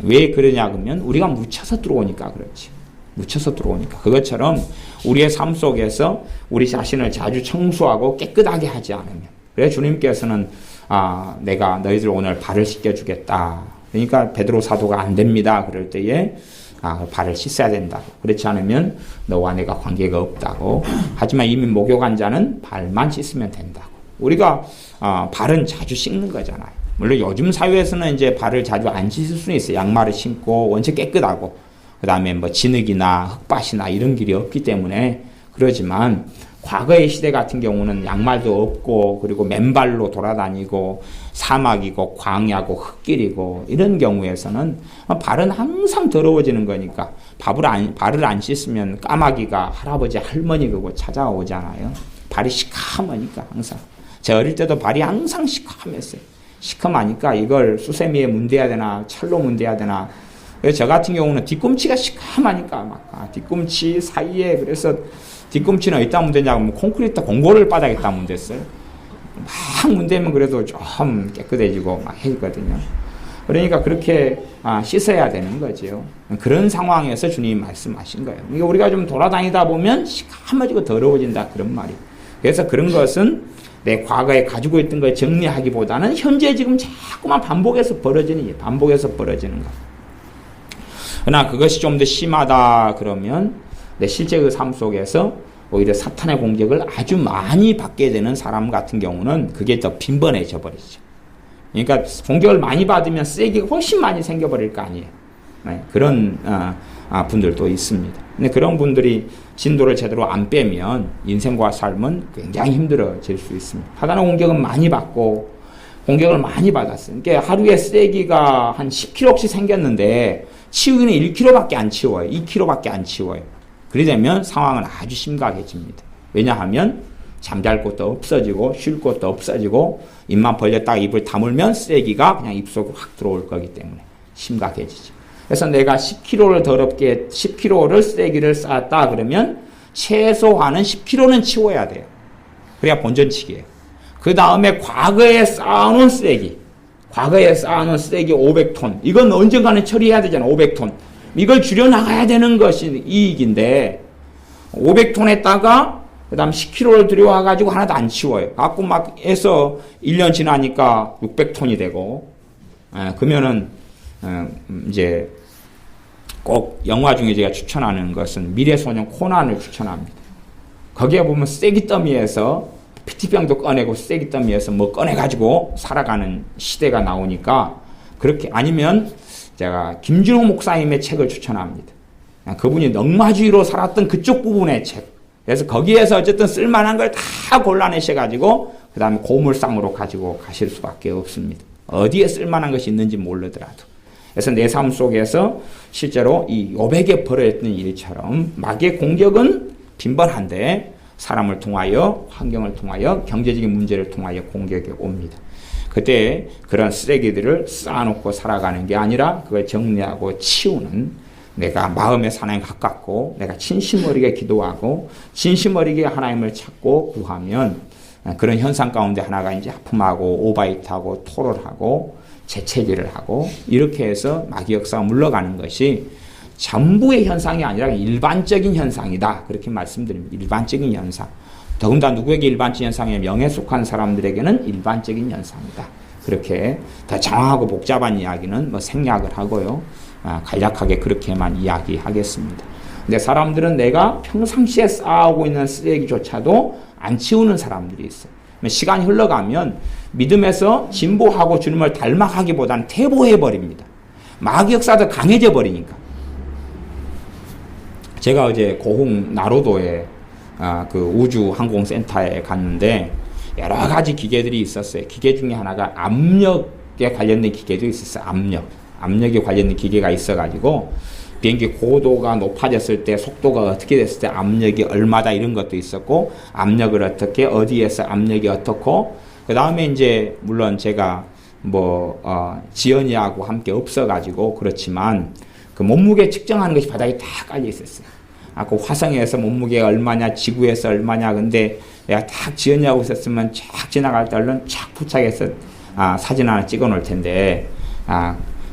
왜 그러냐 그러면 우리가 묻혀서 들어오니까 그렇지. 묻혀서 들어오니까. 그것처럼 우리의 삶 속에서 우리 자신을 자주 청소하고 깨끗하게 하지 않으면. 그래 주님께서는 내가 너희들 오늘 발을 씻겨주겠다. 그러니까 베드로 사도가 안 됩니다. 그럴 때에 발을 씻어야 된다고. 그렇지 않으면 너와 내가 관계가 없다고. 하지만 이미 목욕한 자는 발만 씻으면 된다고. 우리가 발은 자주 씻는 거잖아요. 물론 요즘 사회에서는 이제 발을 자주 안 씻을 수는 있어요. 양말을 신고 원체 깨끗하고 그 다음에 뭐 진흙이나 흙밭이나 이런 길이 없기 때문에 그러지만 과거의 시대 같은 경우는 양말도 없고 그리고 맨발로 돌아다니고 사막이고 광야고 흙길이고 이런 경우에서는 발은 항상 더러워지는 거니까 발을 안 씻으면 까마귀가 할아버지 할머니가 찾아오잖아요. 발이 시커머니까 항상. 제 어릴 때도 발이 항상 시커맸어요. 시커머니까 이걸 수세미에 문대야 되나 철로 문대야 되나. 저 같은 경우는 뒤꿈치가 시커머니까 막 뒤꿈치 사이에 그래서 뒤꿈치는 어디다 문대냐고 하면 콘크리트 공고를 바닥에다 문댔어요. 막 문대면 그래도 좀 깨끗해지고 막 해지거든요. 그러니까 그렇게 씻어야 되는 거죠. 그런 상황에서 주님이 말씀하신 거예요. 그러니까 우리가 좀 돌아다니다 보면 시커머지고 더러워진다 그런 말이에요. 그래서 그런 것은 내 과거에 가지고 있던 걸 정리하기보다는 현재 지금 자꾸만 반복해서 벌어지는 거. 그러나 그것이 좀 더 심하다 그러면 내 실제 그 삶 속에서 오히려 사탄의 공격을 아주 많이 받게 되는 사람 같은 경우는 그게 더 빈번해져 버리죠. 그러니까 공격을 많이 받으면 쓰레기가 훨씬 많이 생겨버릴 거 아니에요. 그런 분들도 있습니다. 근데 그런 분들이 진도를 제대로 안 빼면 인생과 삶은 굉장히 힘들어질 수 있습니다. 사탄의 공격은 많이 받고 공격을 많이 받았어요. 그러니까 하루에 쓰레기가 한 10kg씩 생겼는데 치우기는 1kg밖에 안 치워요. 2kg밖에 안 치워요. 그러게 되면 상황은 아주 심각해집니다. 왜냐하면 잠잘 곳도 없어지고 쉴 곳도 없어지고 입만 벌렸다가 입을 다물면 쓰레기가 그냥 입속으로 확 들어올 거기 때문에 심각해지죠. 그래서 내가 10kg를 쓰레기를 쌓았다 그러면 최소한은 10kg는 치워야 돼요. 그래야 본전치기예요. 그 다음에 과거에 쌓아놓은 쓰레기 500톤. 이건 언젠가는 처리해야 되잖아. 500톤. 이걸 줄여나가야 되는 것이 이익인데 500톤에다가 그 다음 10kg를 들여와가지고 하나도 안 치워요. 갖고 막 해서 1년 지나니까 600톤이 되고 그러면은 이제 꼭 영화 중에 제가 추천하는 것은 미래소년 코난을 추천합니다. 거기에 보면 쓰레기 더미에서 피티병도 꺼내고 쓰레기 더미에서 뭐 꺼내가지고 살아가는 시대가 나오니까 그렇게 아니면 제가 김준호 목사님의 책을 추천합니다. 그분이 넉마주의로 살았던 그쪽 부분의 책. 그래서 거기에서 어쨌든 쓸만한 걸 다 골라내셔가지고 그 다음에 고물상으로 가지고 가실 수밖에 없습니다. 어디에 쓸만한 것이 있는지 모르더라도. 그래서 내 삶 속에서 실제로 이 요백에 벌어졌던 일처럼 마귀의 공격은 빈번한데 사람을 통하여 환경을 통하여 경제적인 문제를 통하여 공격이 옵니다. 그때 그런 쓰레기들을 쌓아놓고 살아가는 게 아니라 그걸 정리하고 치우는 내가 마음의 사나에 가깝고 내가 진심 어리게 기도하고 진심 어리게 하나님을 찾고 구하면 그런 현상 가운데 하나가 이제 하품하고 오바이트하고 토론하고 재채기를 하고 이렇게 해서 마귀 역사가 물러가는 것이 전부의 현상이 아니라 일반적인 현상이다. 그렇게 말씀드립니다. 일반적인 현상. 더군다나 누구에게 일반적인 현상이냐면 명예 속한 사람들에게는 일반적인 현상이다. 그렇게 더 장황하고 복잡한 이야기는 뭐 생략을 하고요. 간략하게 그렇게만 이야기하겠습니다. 근데 사람들은 내가 평상시에 쌓아오고 있는 쓰레기조차도 안 치우는 사람들이 있어요. 시간이 흘러가면 믿음에서 진보하고 주님을 닮아가기보다는 퇴보해버립니다. 마귀 역사도 강해져 버리니까. 제가 어제 고흥 나로도에 그 우주항공센터에 갔는데 여러 가지 기계들이 있었어요. 기계 중에 하나가 압력에 관련된 기계도 있었어요. 압력에 관련된 기계가 있어가지고 비행기 고도가 높아졌을 때 속도가 어떻게 됐을 때 압력이 얼마다 이런 것도 있었고, 압력을 어떻게 어디에서 압력이 어떻고, 그 다음에 이제 물론 제가 지연이하고 함께 없어가지고 그렇지만 그 몸무게 측정하는 것이 바닥에 다 깔려 있었어요. 그 화성에서 몸무게가 얼마냐, 지구에서 얼마냐. 근데 내가 딱 지연이하고 있었으면 쫙 지나갈 때 얼른 쫙 포착해서 사진 하나 찍어 놓을 텐데,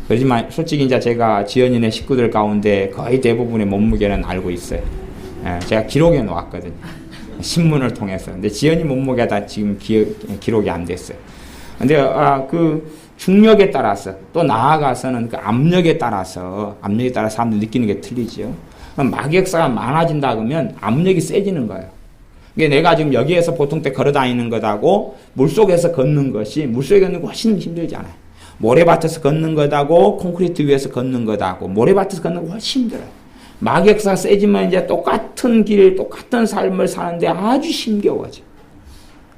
그렇지만 솔직히 이제 제가 지연이네 식구들 가운데 거의 대부분의 몸무게는 알고 있어요. 제가 기록해 놓았거든요. 신문을 통해서. 근데 지연이 몸무게가 다 지금 기록이 안 됐어요. 근데 그 중력에 따라서 또 나아가서는 그 압력에 따라서 사람들이 느끼는 게 틀리죠. 마귀 역사가 많아진다 그러면 압력이 세지는 거예요. 이게 내가 지금 여기에서 보통 때 걸어 다니는 것하고 물속에서 걷는 것이, 물속에 걷는 거 훨씬 힘들잖아요. 모래밭에서 걷는 것하고 콘크리트 위에서 걷는 것하고 모래밭에서 걷는 거 훨씬 힘들어요. 마귀 역사가 세지면 이제 똑같은 길, 똑같은 삶을 사는데 아주 힘겨워져.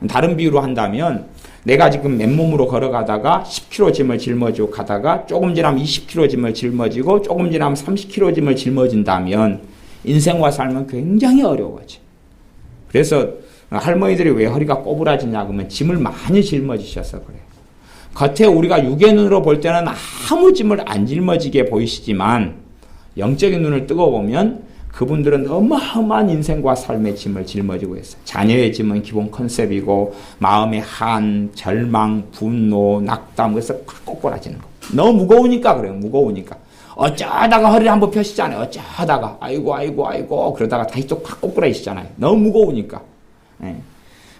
다른 비유로 한다면 내가 지금 맨몸으로 걸어가다가 10kg 짐을 짊어지고 가다가 조금 지나면 20kg 짐을 짊어지고 조금 지나면 30kg 짐을 짊어진다면 인생과 삶은 굉장히 어려워져. 그래서 할머니들이 왜 허리가 꼬부라지냐 그러면 짐을 많이 짊어지셔서 그래요. 겉에 우리가 육의 눈으로 볼 때는 아무 짐을 안 짊어지게 보이시지만 영적인 눈을 뜨고 보면 그분들은 어마어마한 인생과 삶의 짐을 짊어지고 있어요. 자녀의 짐은 기본 컨셉이고 마음의 한, 절망, 분노, 낙담, 그래서 꼬꾸라지는 거. 너무 무거우니까 그래요. 무거우니까. 어쩌다가 허리를 한번 펴시잖아요. 어쩌다가 아이고 그러다가 다시 또 팍 꼬꾸라지시잖아요. 너무 무거우니까.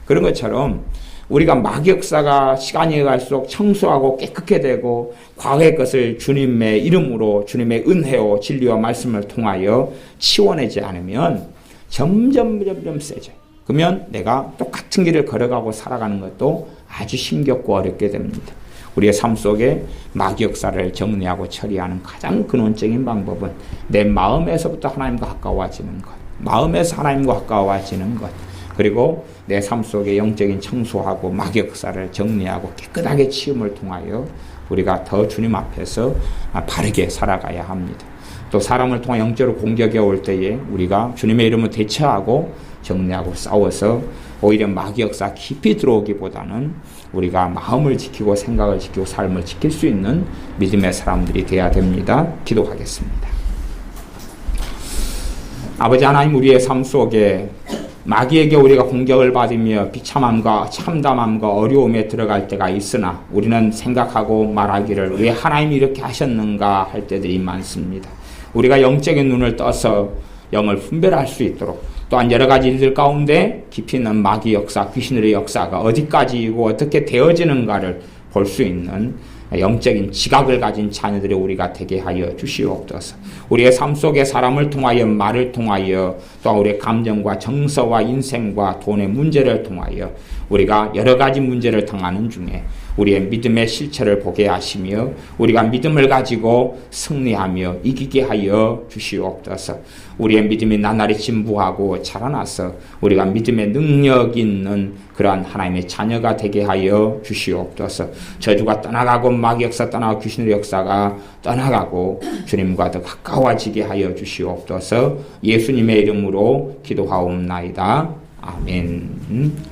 그런 것처럼 우리가 마귀 역사가 시간이 갈수록 청소하고 깨끗게 되고 과거의 것을 주님의 이름으로 주님의 은혜와 진리와 말씀을 통하여 치워내지 않으면 점점 세져요. 그러면 내가 똑같은 길을 걸어가고 살아가는 것도 아주 힘겹고 어렵게 됩니다. 우리의 삶 속에 마귀 역사를 정리하고 처리하는 가장 근원적인 방법은 내 마음에서부터 하나님과 가까워지는 것, 마음에서 하나님과 가까워지는 것, 그리고 내 삶 속에 영적인 청소하고 마귀 역사를 정리하고 깨끗하게 치움을 통하여 우리가 더 주님 앞에서 바르게 살아가야 합니다. 또 사람을 통해 영적으로 공격이 올 때에 우리가 주님의 이름을 대처하고 정리하고 싸워서 오히려 마귀 역사 깊이 들어오기보다는 우리가 마음을 지키고 생각을 지키고 삶을 지킬 수 있는 믿음의 사람들이 되어야 됩니다. 기도하겠습니다. 아버지 하나님, 우리의 삶 속에 마귀에게 우리가 공격을 받으며 비참함과 참담함과 어려움에 들어갈 때가 있으나 우리는 생각하고 말하기를 왜 하나님이 이렇게 하셨는가 할 때들이 많습니다. 우리가 영적인 눈을 떠서 영을 분별할 수 있도록, 또한 여러 가지 일들 가운데 깊이 있는 마귀 역사, 귀신들의 역사가 어디까지이고 어떻게 되어지는가를 볼 수 있는 영적인 지각을 가진 자녀들이 우리가 되게 하여 주시옵소서. 우리의 삶 속에 사람을 통하여, 말을 통하여, 또한 우리의 감정과 정서와 인생과 돈의 문제를 통하여 우리가 여러 가지 문제를 당하는 중에 우리의 믿음의 실체를 보게 하시며 우리가 믿음을 가지고 승리하며 이기게 하여 주시옵소서. 우리의 믿음이 나날이 진부하고 자라나서 우리가 믿음의 능력 있는 그러한 하나님의 자녀가 되게 하여 주시옵소서. 저주가 떠나가고 마귀 역사 떠나고 귀신의 역사가 떠나가고 주님과 더 가까워지게 하여 주시옵소서. 예수님의 이름으로 기도하옵나이다. 아멘.